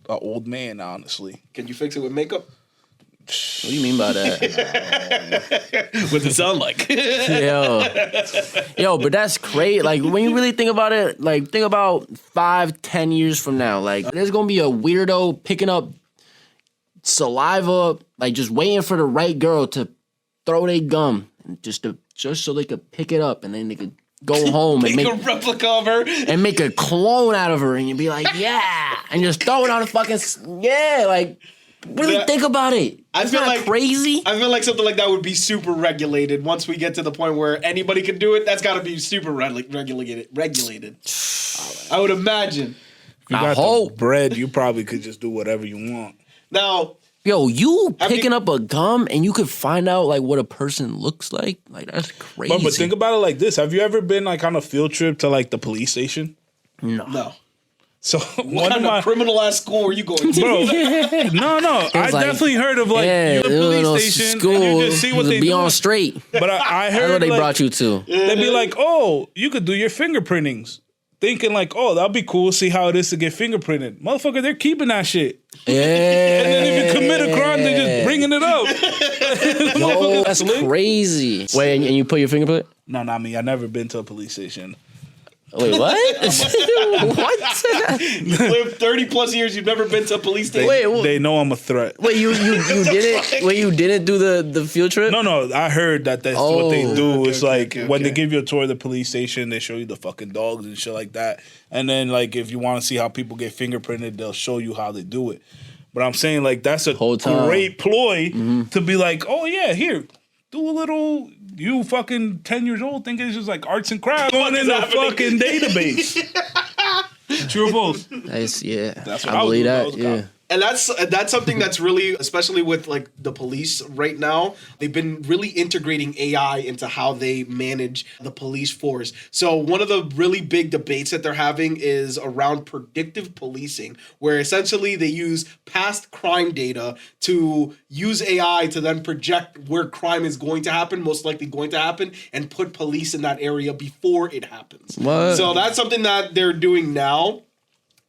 an old man. Honestly, can you fix it with makeup? What do you mean by that? What's it sound like? Yo, but that's great. Like when you really think about it, like think about 5-10 years from now, like there's gonna be a weirdo picking up saliva, like just waiting for the right girl to throw their gum, just so they could pick it up, and then they could go home and make a replica of her and make a clone out of her, and you'd be like, yeah, and just throw it on the fucking like. Really think about it. I feel like crazy. I feel like something like that would be super regulated. Once we get to the point where anybody can do it, that's got to be super regulated. I would imagine. If you got the bread, you probably could just do whatever you want. Now, yo, you picking up a gum and you could find out like what a person looks like? Like that's crazy. But think about it like this: have you ever been like on a field trip to like the police station? No. So what kind of criminal ass school are you going to? Bro, no. I definitely heard of like you police station school, and you just see what they do. Be on straight. But I heard what they like, brought you to. They'd be like, oh, you could do your fingerprintings. Thinking like, oh, that'd be cool. See how it is to get fingerprinted. Motherfucker, they're keeping that shit. Yeah. And then if you commit a crime, they're just bringing it up. Yo, that's crazy. Wait, and you put your fingerprint? No, not me. I've never been to a police station. Wait, what? What? You lived 30 plus years. You've never been to a police station. They know I'm a threat. Wait, you didn't? Wait, you didn't do the field trip? No. I heard that's what they do. Okay, it's when they give you a tour of the police station, they show you the fucking dogs and shit like that. And then like if you want to see how people get fingerprinted, they'll show you how they do it. But I'm saying like that's a great ploy to be like, oh yeah, here. Do a little, you fucking 10 years old thinking it's just like arts and crafts going in the fucking database. True or false? That's what I believe that. Yeah. And that's something that's really, especially with like the police right now, they've been really integrating AI into how they manage the police force. So one of the really big debates that they're having is around predictive policing, where essentially they use past crime data to use AI to then project where crime is going to happen, most likely going to happen, and put police in that area before it happens. What? So that's something that they're doing now.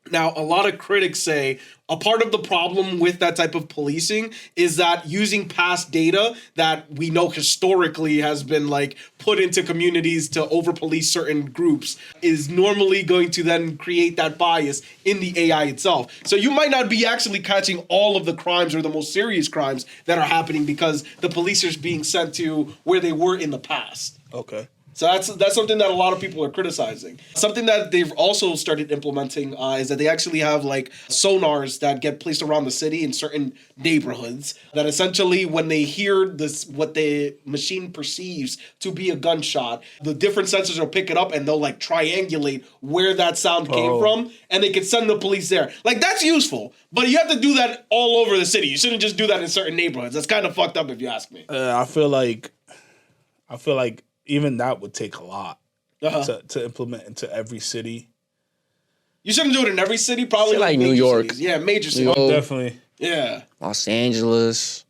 Now, a lot of critics say a part of the problem with that type of policing is that using past data that we know historically has been like put into communities to over-police certain groups is normally going to then create that bias in the AI itself. So you might not be actually catching all of the crimes or the most serious crimes that are happening because the police are being sent to where they were in the past. Okay. So that's something that a lot of people are criticizing. Something that they've also started implementing is that they actually have like sonars that get placed around the city in certain neighborhoods that essentially when they hear this, what the machine perceives to be a gunshot, the different sensors will pick it up and they'll like triangulate where that sound came from and they can send the police there. Like that's useful, but you have to do that all over the city. You shouldn't just do that in certain neighborhoods. That's kind of fucked up if you ask me. I feel like even that would take a lot to implement into every city. You shouldn't do it in every city, probably like New York. Cities. Yeah, major cities. Oh, definitely. Yeah. Los Angeles.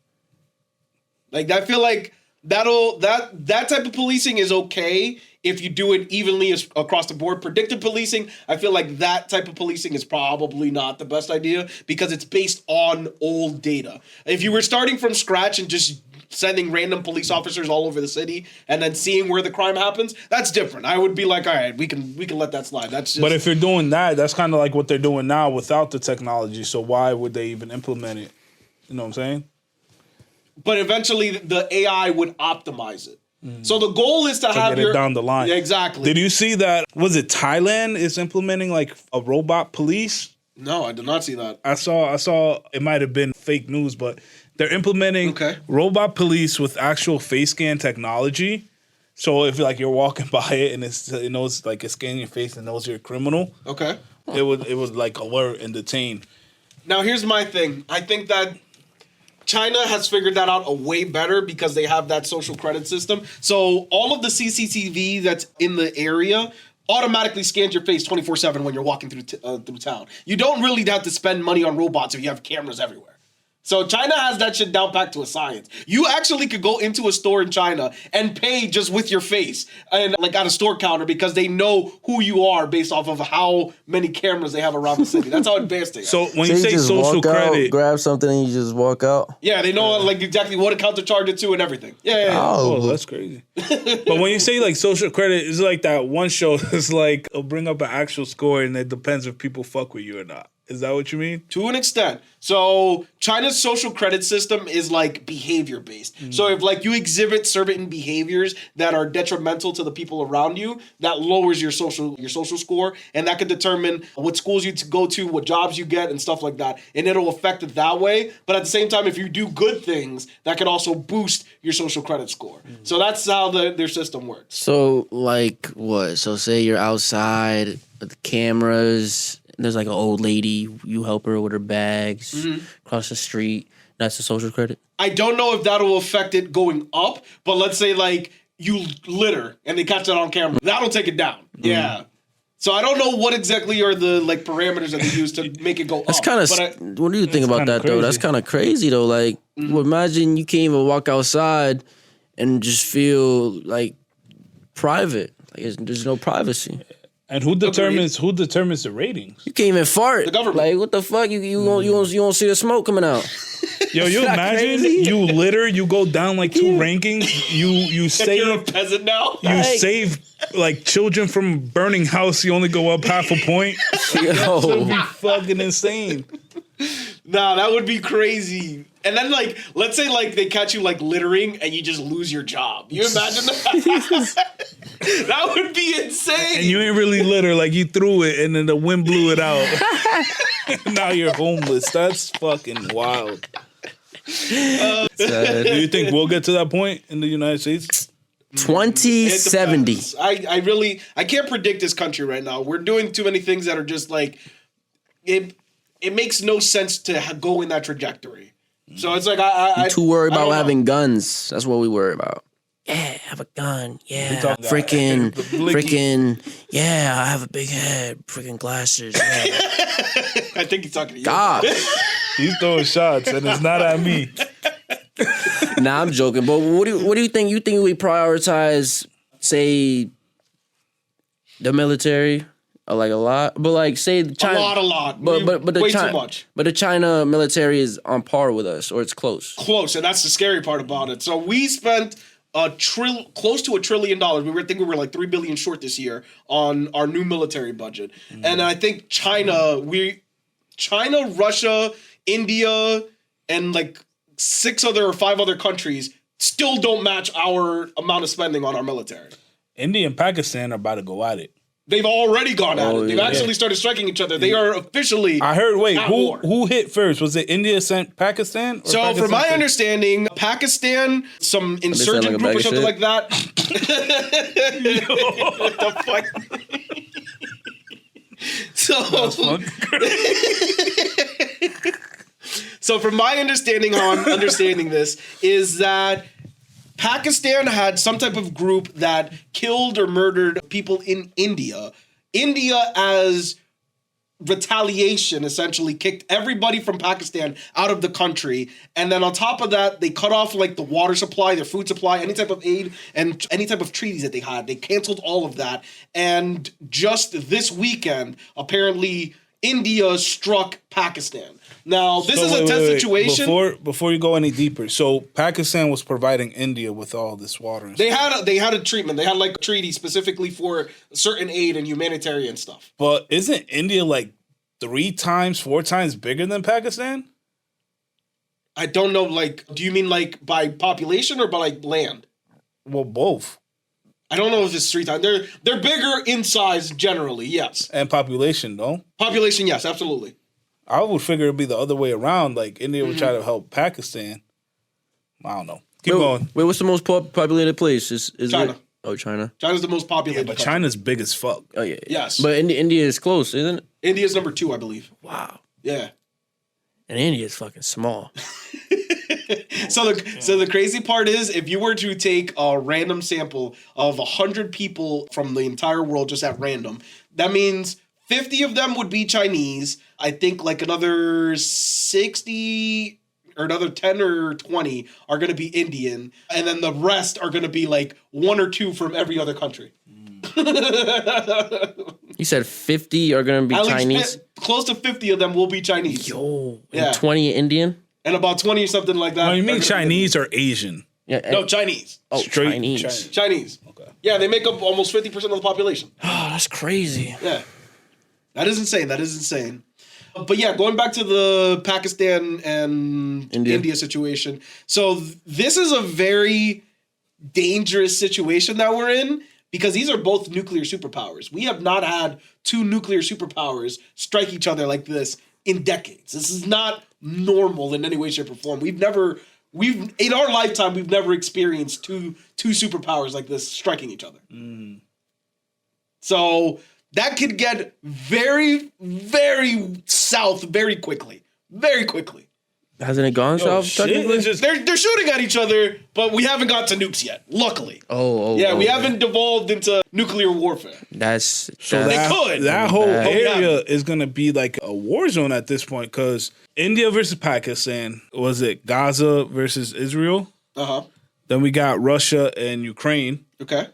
Like I feel like that type of policing is okay if you do it evenly across the board. Predictive policing, I feel like that type of policing is probably not the best idea because it's based on old data. If you were starting from scratch and just sending random police officers all over the city and then seeing where the crime happens, that's different. I would be like, all right, we can let that slide. That's just... But if you're doing that, that's kind of like what they're doing now without the technology. So why would they even implement it? You know what I'm saying? But eventually the AI would optimize it. So the goal is to have get it down the line. Yeah, exactly. Did you see that? Was it Thailand is implementing like a robot police? No, I did not see that. I saw it might have been fake news, but they're implementing robot police with actual face scan technology. So if like you're walking by it and it knows like it's scanning your face and knows you're a criminal. Okay. It would like alert and detain. Now here's my thing. I think that China has figured that out a way better because they have that social credit system. So all of the CCTV that's in the area automatically scans your face 24/7 when you're walking through town. You don't really have to spend money on robots if you have cameras everywhere. So China has that shit down packed to a science. You actually could go into a store in China and pay just with your face and like at a store counter because they know who you are based off of how many cameras they have around the city. That's how advanced they are. So when So you say just social walk out, credit, grab something and you just walk out. Yeah, they know like exactly what account to charge it to and everything. Yeah. oh, that's crazy. But when you say like social credit, it's like that one show. It's like it'll bring up an actual score, and it depends if people fuck with you or not. Is that what you mean? To an extent. So China's social credit system is like behavior based. So if like you exhibit certain behaviors that are detrimental to the people around you, that lowers your social score, and that could determine what schools you go to, what jobs you get, and stuff like that. And it'll affect it that way. But at the same time, if you do good things, that could also boost your social credit score. So that's how their system works. So like what? So say you're outside with the cameras. There's like an old lady, you help her with her bags, across the street. That's the social credit? I don't know if that'll affect it going up, but let's say like you litter and they catch that on camera. That'll take it down. Yeah. So I don't know what exactly are the like parameters that they use to make it go That's up. kind of, what do you think about that crazy. though? That's kind of crazy though. Like, well, imagine you can't even walk outside and just feel like private. Like there's no privacy. And who determines the ratings? You can't even fart. The government. Like, what the fuck? You won't see the smoke coming out. Yo, you imagine crazy? you litter, you go down like 2 rankings, you You're a save peasant now. you save like children from burning house. You only go up half a point. That would be fucking insane. Nah, that would be crazy. And then, like, let's say, like, they catch you, like, littering and you just lose your job. You imagine that? That would be insane. And you ain't really litter, like you threw it and then the wind blew it out. Now you're homeless. That's fucking wild. Do you think we'll get to that point in the United States? 2070. I can't predict this country right now. We're doing too many things that are just, like, it makes no sense to go in that trajectory. So it's like, I Too worried about don't know. having guns. That's what we worry about. Yeah, have a gun. Yeah, talking about freaking. Yeah, I have a big head. Freaking glasses. Yeah. I think he's talking to you. God. He's throwing shots and it's not at me. Nah, I'm joking. But what do you think? You think we prioritize, say, the military, like a lot? But like, say China, A lot. But the way China, too much. But the China military is on par with us, or it's close. Close, and that's the scary part about it. So we spent close to $1 trillion. We were like 3 billion short this year on our new military budget. And I think China, Russia, India, and like 5 other countries still don't match our amount of spending on our military. India and Pakistan are about to go at it. They've already gone at it. They've yeah. actually started striking each other. They are officially. I heard. Wait, at war. who hit first? Was it India sent Pakistan? Or So, Pakistan from my sent- understanding, Pakistan, some insurgent like a group bag or of something shit? like that. What the fuck? So, from my understanding, how I'm understanding this is that Pakistan had some type of group that killed or murdered people in India. India, as retaliation, essentially kicked everybody from Pakistan out of the country. And then on top of that, they cut off like the water supply, their food supply, any type of aid, and any type of treaties that they had. They canceled all of that. And just this weekend, apparently, India struck Pakistan. Now, this is a tense situation. Before you go any deeper, so Pakistan was providing India with all this water. And They stuff. had a treatment. They had like a treaty specifically for certain aid and humanitarian stuff. But isn't India like 3 times, 4 times bigger than Pakistan? I don't know, like, do you mean like by population or by like land? Well, both. I don't know if it's 3 times. They're bigger in size generally, yes. And population, no? Population, yes, absolutely. I would figure it'd be the other way around. Like India would try to help Pakistan. I don't know. Keep going. Wait, what's the most populated place? Is China. It? Oh, China. China's the most populated. But country. China's big as fuck. Oh yeah. Yes. But India is close, isn't it? India's number 2, I believe. Wow. Yeah. And India is fucking small. So the crazy part is, if you were to take a random sample of 100 people from the entire world just at random, that means 50 of them would be Chinese. I think like another 60 or another 10 or 20 are going to be Indian. And then the rest are going to be like 1 or 2 from every other country. You said 50 are going to be At Chinese? least close to 50 of them will be Chinese. Yo. Yeah. And 20 Indian? And about 20 or something like that. No, you are mean gonna be Chinese or Asian? Yeah. Indian. No, Chinese. Oh, Straight Chinese. Chinese. Okay. Yeah, they make up almost 50% of the population. Oh, that's crazy. Yeah. That is insane. But yeah, going back to the Pakistan and India situation. So this is a very dangerous situation that we're in because these are both nuclear superpowers. We have not had 2 nuclear superpowers strike each other like this in decades. This is not normal in any way, shape, or form. We've in our lifetime, we've never experienced two superpowers like this striking each other. So that could get very, very south very quickly. Very quickly. Hasn't it gone south? Shit, technically? it's just They're shooting at each other, but we haven't got to nukes yet, luckily. We haven't devolved into nuclear warfare. That's could. that whole But we area haven't. is gonna be like a war zone at this point because India versus Pakistan, was it Gaza versus Israel? Uh-huh. Then we got Russia and Ukraine. Okay.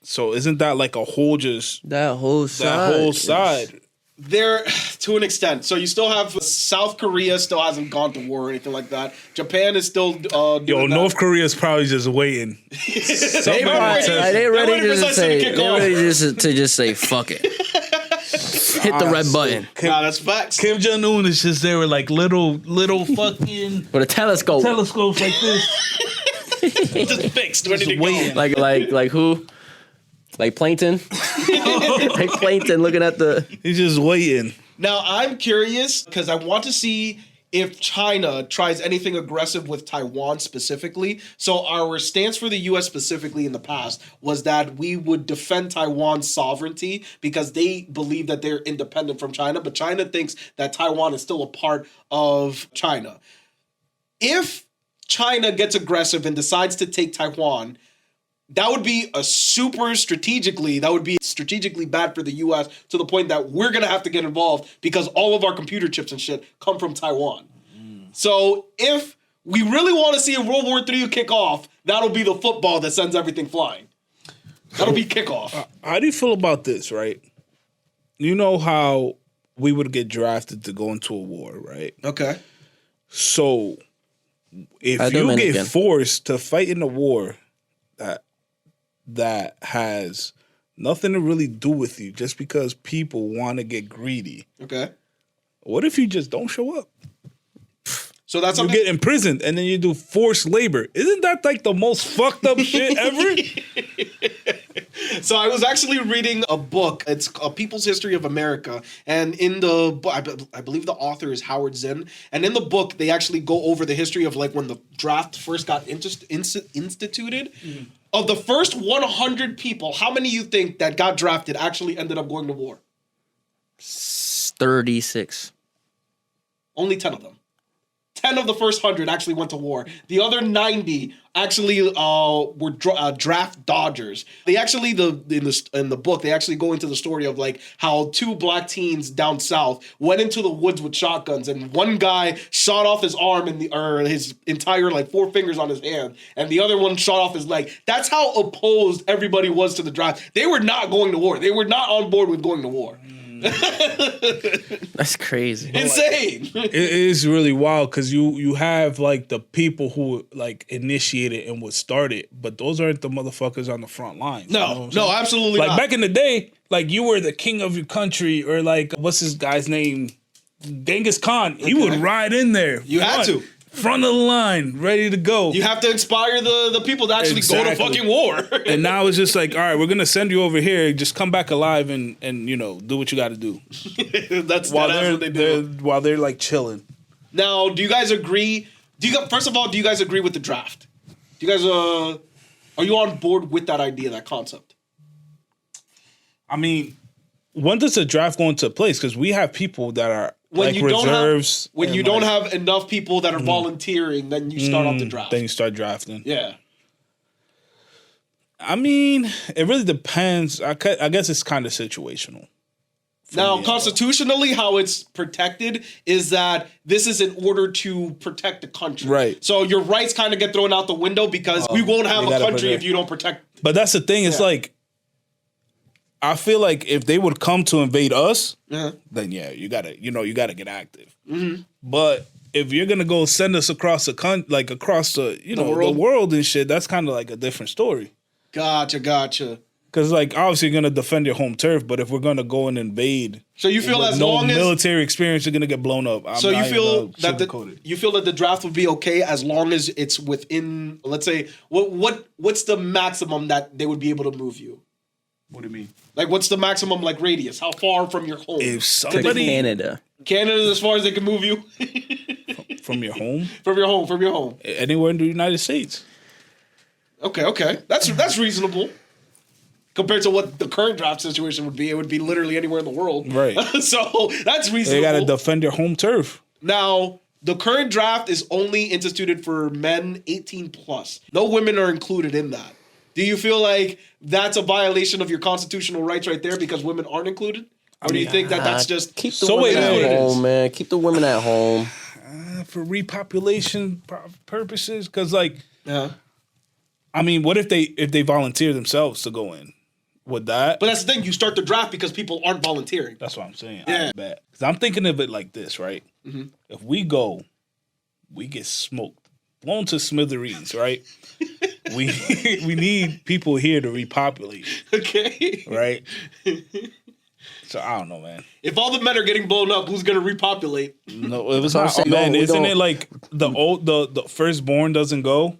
So isn't that like a whole just that whole side. There, to an extent. So you still have South Korea still hasn't gone to war or anything like that. Japan is still doing Yo, that. North Korea's probably just waiting. They They're ready waiting for to Session say. to kick They're off. ready to just say fuck it. Hit the red button Nah, that's facts. Kim Jong Un is just there with like little fucking with a telescope. telescopes like this. Just fixed, ready to go. waiting. Like who? Like Plankton. Like Plankton looking at the. He's just waiting. Now, I'm curious because I want to see if China tries anything aggressive with Taiwan specifically. So our stance for the U.S. specifically in the past was that we would defend Taiwan's sovereignty because they believe that they're independent from China, but China thinks that Taiwan is still a part of China. If China gets aggressive and decides to take Taiwan, that would be strategically bad for the U.S. to the point that we're going to have to get involved because all of our computer chips and shit come from Taiwan. So if we really want to see a World War III kick off, that'll be the football that sends everything flying. That'll be kickoff. How do you feel about this, right? You know how we would get drafted to go into a war, right? Okay. So if you Dominican. get forced to fight in a war that has nothing to really do with you just because people want to get greedy, Okay. what if you just don't show up? So that's You something. get imprisoned and then you do forced labor. Isn't that like the most fucked up shit ever? So I was actually reading a book. It's A People's History of America. And in the book, I believe the author is Howard Zinn. And in the book, they actually go over the history of like when the draft first got instituted. Of the first 100 people, how many you think that got drafted actually ended up going to war? 36. Only 10 of them. 10 of the first 100 actually went to war. The other 90 actually were draft dodgers. They actually, in the book, they actually go into the story of like how 2 black teens down south went into the woods with shotguns, and one guy shot off his arm or his entire like 4 fingers on his hand, and the other one shot off his leg. That's how opposed everybody was to the draft. They were not going to war. They were not on board with going to war. That's crazy. Insane. It is really wild because you have like the people who like initiated and would start it, but those aren't the motherfuckers on the front lines. No, absolutely like not. back in the day, like you were the king of your country, or like what's this guy's name? Genghis Khan. He would ride in there. You had to. Front of the line, ready to go. You have to inspire the people to actually go to fucking war. And now it's just like, all right, we're gonna send you over here. Just come back alive and you know do what you got to do. That's what they do. While they're like chilling. Now, do you guys agree? First of all, do you guys agree with the draft? Do you guys are you on board with that idea, that concept? I mean, when does the draft go into place? Because we have people that are when like you reserves. don't have enough people that are volunteering, then you start off the draft. Then you start drafting. Yeah. I mean, it really depends. I guess it's kind of situational. Now, constitutionally, how it's protected is that this is in order to protect the country. Right. So your rights kind of get thrown out the window because we won't have a country if you don't protect. But that's the thing. It's like, I feel like if they would come to invade us, then you gotta get active. Mm-hmm. But if you're gonna go send us across the world and shit, that's kind of like a different story. Gotcha. Because like obviously you're gonna defend your home turf, but if we're gonna go and invade, so you feel as no long as military experience, you're gonna get blown up. You feel that the draft would be okay as long as it's within, let's say, what's the maximum that they would be able to move you? What do you mean? Like, what's the maximum, like, radius? How far from your home? If somebody... Canada is as far as they can move you? From your home? From your home. Anywhere in the United States. Okay. That's reasonable. Compared to what the current draft situation would be, it would be literally anywhere in the world. Right. So, that's reasonable. They gotta defend your home turf. Now, the current draft is only instituted for men 18 plus. No women are included in that. Do you feel like that's a violation of your constitutional rights right there because women aren't included? Or do you think that's just... Keep the women at home, man. Keep the women at home. For repopulation purposes? Because, like... I mean, what if they volunteer themselves to go in? Would that... But that's the thing. You start the draft because people aren't volunteering. That's what I'm saying. Yeah. Because I'm thinking of it like this, right? Mm-hmm. If we go, we get smoked. Blown to smithereens, right? we need people here to repopulate. Okay. Right? So I don't know, man. If all the men are getting blown up, who's gonna repopulate? No, it was not men. Isn't it like the firstborn doesn't go?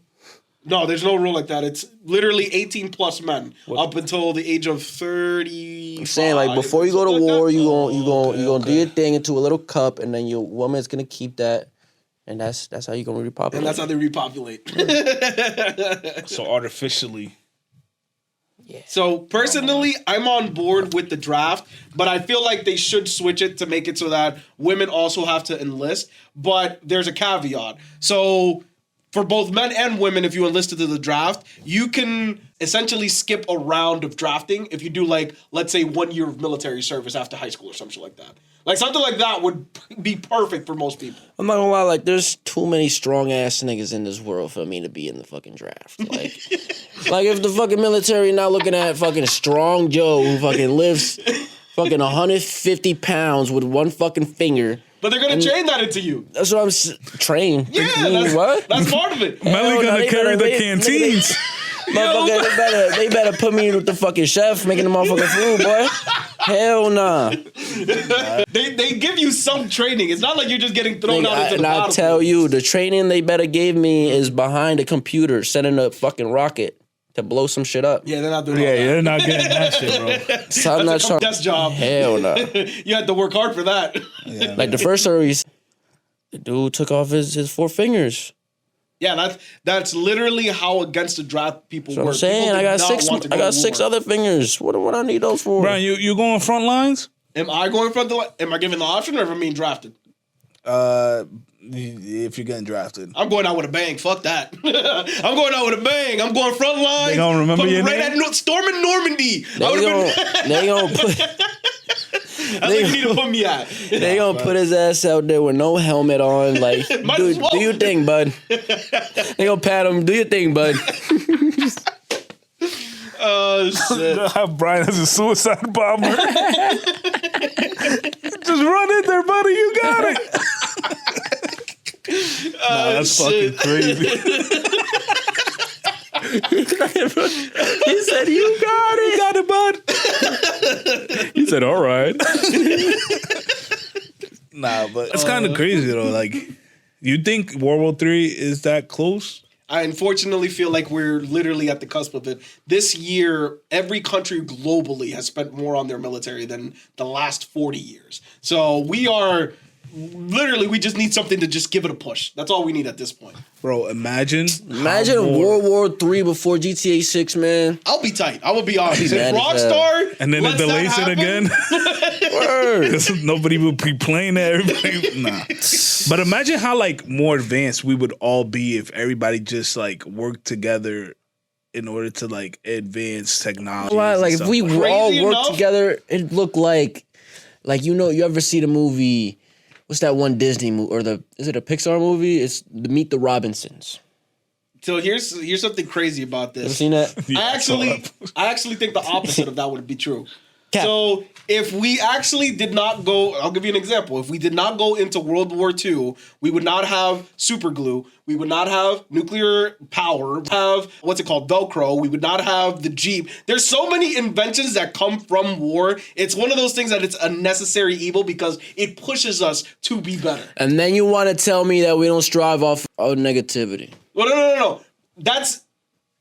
No, there's no rule like that. It's literally 18 plus men up until the age of 30. I'm saying, like, before you go to war, you gonna do your thing into a little cup, and then your woman's gonna keep that. And that's how you're going to repopulate. And that's how they repopulate. So artificially. Yeah. So personally, I'm on board with the draft, but I feel like they should switch it to make it so that women also have to enlist. But there's a caveat. So for both men and women, if you enlisted to the draft, you can essentially skip a round of drafting if you do, like, let's say 1 year of military service after high school or something like that. Like, something like that would be perfect for most people. I'm not gonna lie, like, there's too many strong-ass niggas in this world for me to be in the fucking draft. Like, like if the fucking military not looking at fucking strong Joe who fucking lifts fucking 150 pounds with one fucking finger. But they're gonna train that into you. That's what I'm trained. Yeah, that's part of it. Melly gonna carry the canteens. Motherfucker, they better put me with the fucking chef making the motherfucking food, boy. Hell nah. They give you some training. It's not like you're just getting thrown out into the bottom. And I tell you, the training they better give me is behind a computer, sending a fucking rocket to blow some shit up. Yeah, they're not doing Yeah, all that. they're not getting that shit, bro. So I'm not That's a trying. desk job. Hell no. You had to work hard for that. Yeah, Like the first story, the dude took off his 4 fingers. Yeah, that's literally how against the draft people So work. I'm saying People I do got not 6. want to I go got to 6 war. other fingers. What I need those for? Brian, you going front lines? Am I going front the line? Am I given the option or am I being drafted? If you're getting drafted, I'm going out with a bang. Fuck that. I'm going out with a bang. I'm going front line. They gonna remember Put your right name? at Storming Normandy. They gonna put. That's where you need to put me at. They gonna put his ass out there with no helmet on. Like, Might as dude, well. do your thing, bud. They gonna pat him. Do your thing, bud. Oh, shit. have Brian as a suicide bomber. Just run in there, buddy. You got it. That's fucking crazy. He said, "You got it." You got it, bud. He said, "All right." Nah, but it's kind of crazy though. Like, you think World War III is that close? I unfortunately feel like we're literally at the cusp of it. This year, every country globally has spent more on their military than the last 40 years. So we are literally, we just need something to just give it a push. That's all we need at this point. Bro, imagine World War III before GTA 6, man. I'll be tight. I will be honest. If mad as hell. Rockstar and then it lets that delays it happen, again. Word. Because nobody would be playing that. Everybody, nah. But imagine how like more advanced we would all be if everybody just like worked together in order to like advance technology. Like if we all Crazy worked enough? together, it looked like you ever see the movie? What's that one Disney movie or is it a Pixar movie? It's the Meet the Robinsons. So here's something crazy about this. Ever seen that? I actually think the opposite of that would be true. Cap. So if we actually did not go, I'll give you an example. If we did not go into World War II, we would not have super glue. We would not have nuclear power. Have what's it called, Velcro. We would not have the Jeep. There's so many inventions that come from war. It's one of those things that it's a necessary evil because it pushes us to be better. And then you want to tell me that we don't strive off of negativity. Well, no. That's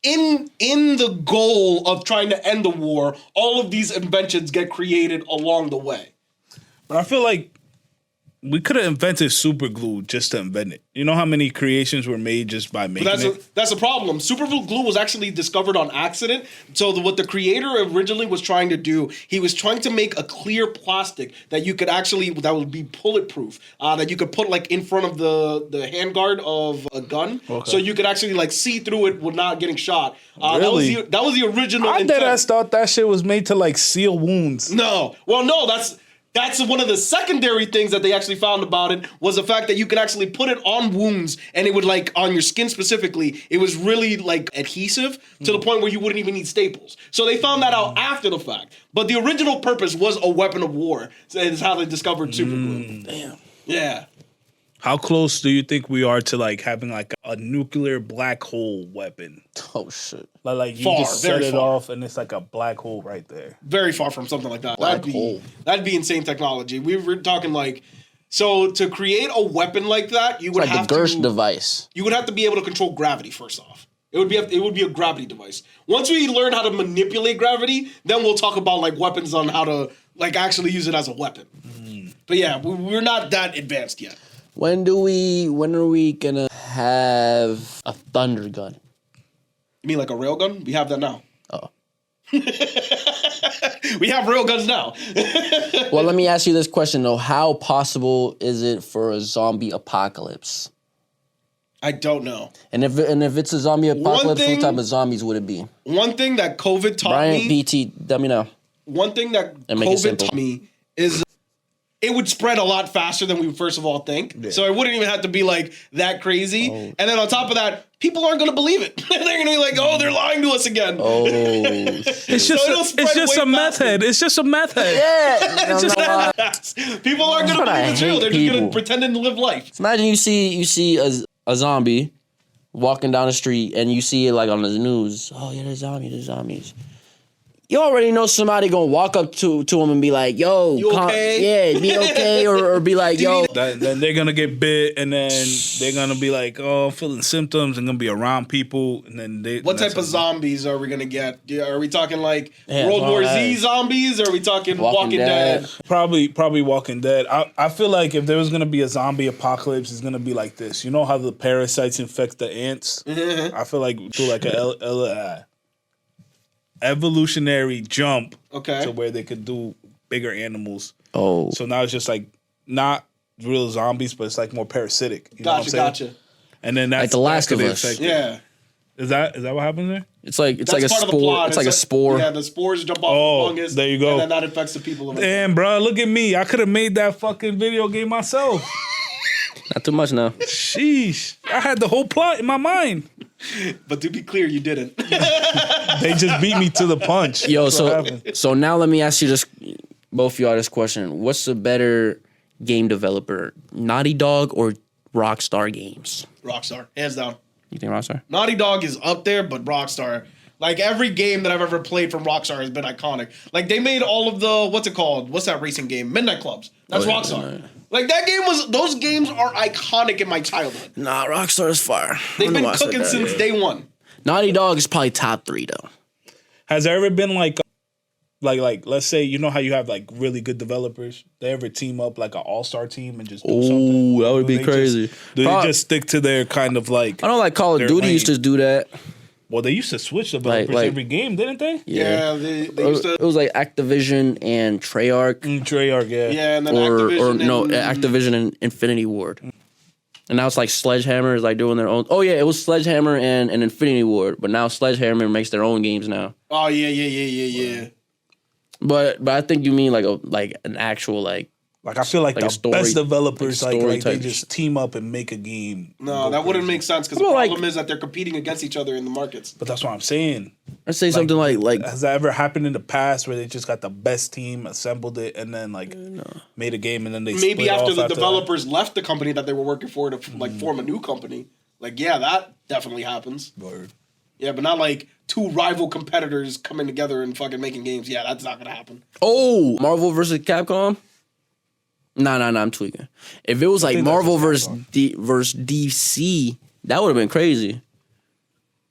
in the goal of trying to end the war. All of these inventions get created along the way. But I feel like we could have invented super glue just to invent it. You know how many creations were made just by making it? That's a problem. Super glue was actually discovered on accident. So what the creator originally was trying to do, he was trying to make a clear plastic that you could actually, that would be bulletproof, that you could put like in front of the handguard of a gun. Okay. So you could actually like see through it without getting shot. Really? That was the original I intent. thought that shit was made to like seal wounds. No. Well, no, that's one of the secondary things that they actually found about it was the fact that you could actually put it on wounds and it would like on your skin specifically, it was really like adhesive to the point where you wouldn't even need staples. So they found that out after the fact. But the original purpose was a weapon of war. So it's how they discovered super glue. Damn. Yeah. How close do you think we are to like having like a nuclear black hole weapon? Oh shit. Like you Far, just set very it far. off and it's like a black hole right there. Very far from something like that. Black hole. That'd be insane technology. We were talking like, so to create a weapon like that, you would Like have the Gersh to device. You would have to be able to control gravity first off. It would be a gravity device. Once we learn how to manipulate gravity, then we'll talk about like weapons on how to like actually use it as a weapon. But yeah, we're not that advanced yet. When are we gonna have a thunder gun? You mean like a railgun? We have that now. Oh. We have railguns now. Well, let me ask you this question though. How possible is it for a zombie apocalypse? I don't know. And if it's a zombie apocalypse, thing- what type of zombies would it be? One thing that COVID taught Brian, me. BT, let me know. One thing that And make it COVID simple. taught me is it would spread a lot faster than we would first of all think. Yeah. So it wouldn't even have to be like that crazy. Oh. And then on top of that, people aren't going to believe it. They're going to be like, "Oh, they're lying to us again." Oh, it's just a meth head. It's just a meth head. Yeah. People aren't going to believe it's real. They're just going to pretend to live life. Imagine you see a zombie walking down the street and you see it like on the news. Oh yeah, there's zombies. you already know somebody gonna walk up to him and be like, "Yo, You okay? yeah, be okay," or be like, "Yo." Then they're gonna get bit, and then they're gonna be like, "Oh, I'm feeling symptoms," and gonna be around people, and then they. What type of zombies are we gonna get? Are we talking like Yeah, World War Z alright. zombies, or are we talking Walking Dead? Probably Walking Dead. I feel like if there was gonna be a zombie apocalypse, it's gonna be like this. You know how the parasites infect the ants? I feel like do like a evolutionary jump to where they could do bigger animals. Oh, So now it's just like not real zombies, but it's like more parasitic. You know what I'm saying? Gotcha. And then that's Like The Last that could of Us. affect it. Yeah. Is that what happened there? it's like That's a part of the spore. plot. It's like a spore. Yeah, the spores jump off Oh, the fungus. there you go. And then that affects the people. Of it. Damn, bro, look at me. I could have made that fucking video game myself. Not too much now. Sheesh. I had the whole plot in my mind. But to be clear, you didn't. They just beat me to the punch. Yo, That's what happened. so now let me ask you this, both of y'all, this question: what's the better game developer, Naughty Dog or Rockstar Games? Rockstar, hands down. You think Rockstar? Naughty Dog is up there, but Rockstar. Like every game that I've ever played from Rockstar has been iconic. Like they made all of the what's it called? What's that racing game? Midnight Clubs. That's Rockstar. Like that game was. Those games are iconic in my childhood. Nah, Rockstar is fire. They've been cooking since day one. Naughty Dog is probably top 3 though. Has there ever been like let's say, you know how you have like really good developers? They ever team up like an all-star team and just do something? Ooh, that would be They crazy. Do they just stick to their kind of like? I know, like Call of their Duty lane? used to do that. Well, they used to switch developers like- every game, didn't they? Yeah, they used to. It was like Activision and Treyarch, Treyarch, yeah. Yeah, and then or Activision. Activision and Infinity Ward. And now it's like Sledgehammer is like doing their own. Oh yeah, it was Sledgehammer and Infinity Ward, but now Sledgehammer makes their own games now. Oh yeah. But I think you mean like an actual like. Like I feel like Like a the story- best developers like a story like they type just team up and make a game. No, that wouldn't make sense because the Well, like- problem is that they're competing against each other in the markets. But that's what I'm saying. Let's say something like Has that ever happened in the past where they just got the best team, assembled it, and then like made a game, and then they Maybe split after off the that? developers left the company that they were working for to like form a new company. Like yeah, that definitely happens. Word. Yeah, but not like two rival competitors coming together and fucking making games. Yeah, that's not gonna happen. Marvel versus Capcom. Nah, I'm tweaking. If it was like think Marvel that's versus DC, that would have been crazy.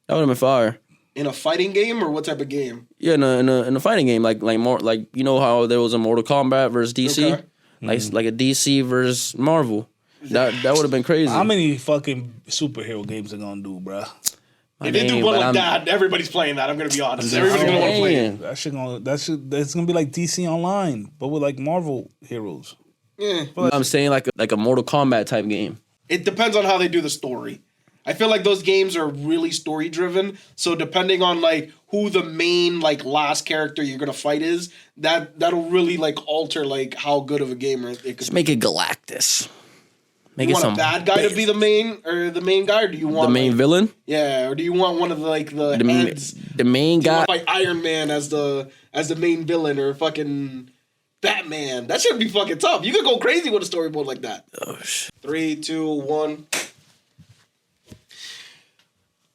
That would have been fire. In a fighting game or what type of game? Yeah, in a fighting game, like more like you know how there was a Mortal Kombat versus DC, Okay. like a DC versus Marvel. That would have been crazy. How many fucking superhero games are gonna do, bruh? If they do name, one but like I'm- that, everybody's playing that. I'm gonna be honest. Everybody's gonna want to play it. Man. That's gonna be like DC Online, but with like Marvel heroes. Yeah. I'm saying like a Mortal Kombat type game. It depends on how they do the story. I feel like those games are really story driven. So depending on like who the main like last character you're gonna fight is, that'll really like alter like how good of a game it could Just be. make it Galactus. Make You it want some a bad guy to be the main guy, or do you want the main like, villain. Yeah, or do you want one of the like the heads? The main Do you guy. want, like Iron Man as the main villain, or fucking Batman? That should be fucking tough. You could go crazy with a storyboard like that. Oh shit. 3, 3, 2, 1.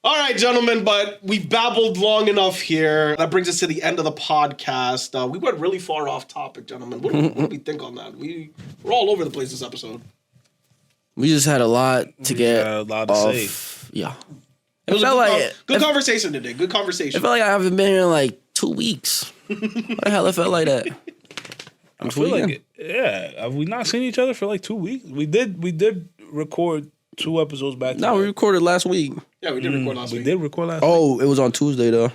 All right, gentlemen, but we've babbled long enough here. That brings us to the end of the podcast. We went really far off topic, gentlemen. What do we think on that? We're all over the place this episode. We just had a lot to get had a lot to off. say. Yeah. It was felt a like good conversation today. Good conversation. I felt like I haven't been here in like 2 weeks. What the hell? I felt like that. I feel like have we not seen each other for like 2 weeks? We did record 2 episodes back. No, we recorded last week. Yeah, we did record last week. We did record last week. Oh, it was on Tuesday though.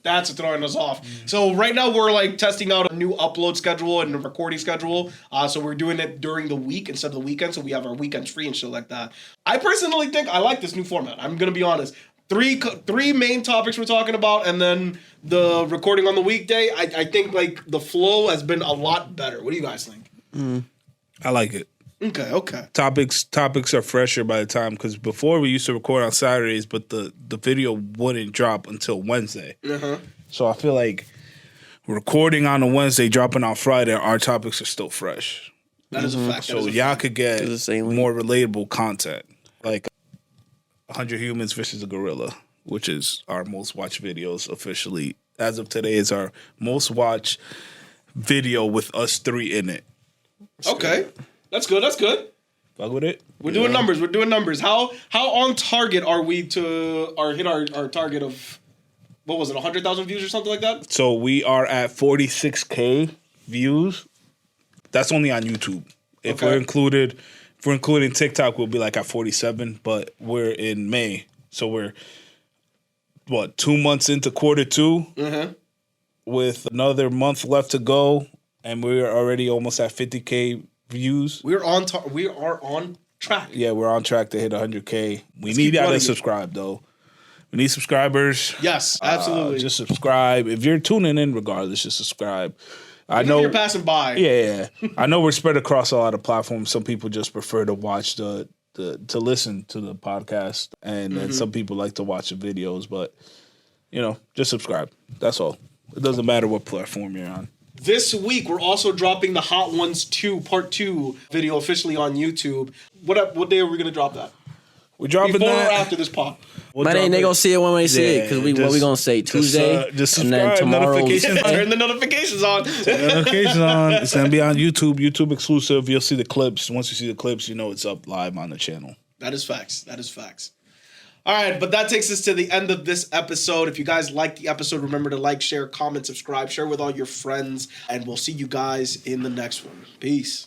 That's throwing us off. So right now we're like testing out a new upload schedule and a recording schedule. So we're doing it during the week instead of the weekend. So we have our weekends free and shit like that. I personally think I like this new format. I'm gonna be honest. Three main topics we're talking about, and then the recording on the weekday. I think like the flow has been a lot better. What do you guys think? I like it. Okay. Topics are fresher by the time, because before we used to record on Saturdays, but the video wouldn't drop until Wednesday. So I feel like recording on a Wednesday, dropping on Friday, our topics are still fresh. That is a fact. So y'all could get It's the same week. more relatable content, like 100 Humans versus a Gorilla, which is our most watched videos officially as of today is our most watched video with us three in it. Okay. That's good. That's good. Fuck with it. We're doing numbers. We're doing numbers. How on target are we to hit our target of, what was it, 100,000 views or something like that? So we are at 46K views. That's only on YouTube. If we're including TikTok, we'll be like at 47, but we're in May. So we're 2 months into quarter 2 with another month left to go, and we're already almost at 50K views. We are on track. Yeah, we're on track to hit 100K. We need y'all to subscribe though. We need subscribers. Yes, absolutely. Just subscribe. If you're tuning in, regardless, just subscribe. I know you're passing by. Yeah. I know we're spread across a lot of platforms. Some people just prefer to watch to listen to the podcast, and then some people like to watch the videos. But just subscribe. That's all. It doesn't matter what platform you're on. This week, we're also dropping the Hot Ones 2 Part 2 video officially on YouTube. What day are we going to drop that? We're dropping before that or after this pop. But they gonna see it when they see it, because what we gonna say Tuesday, just and then tomorrow. Turn the notifications on. It's gonna be on YouTube exclusive. You'll see the clips. Once you see the clips, it's up live on the channel. That is facts. All right, but that takes us to the end of this episode. If you guys liked the episode, remember to like, share, comment, subscribe, share with all your friends, and we'll see you guys in the next one. Peace.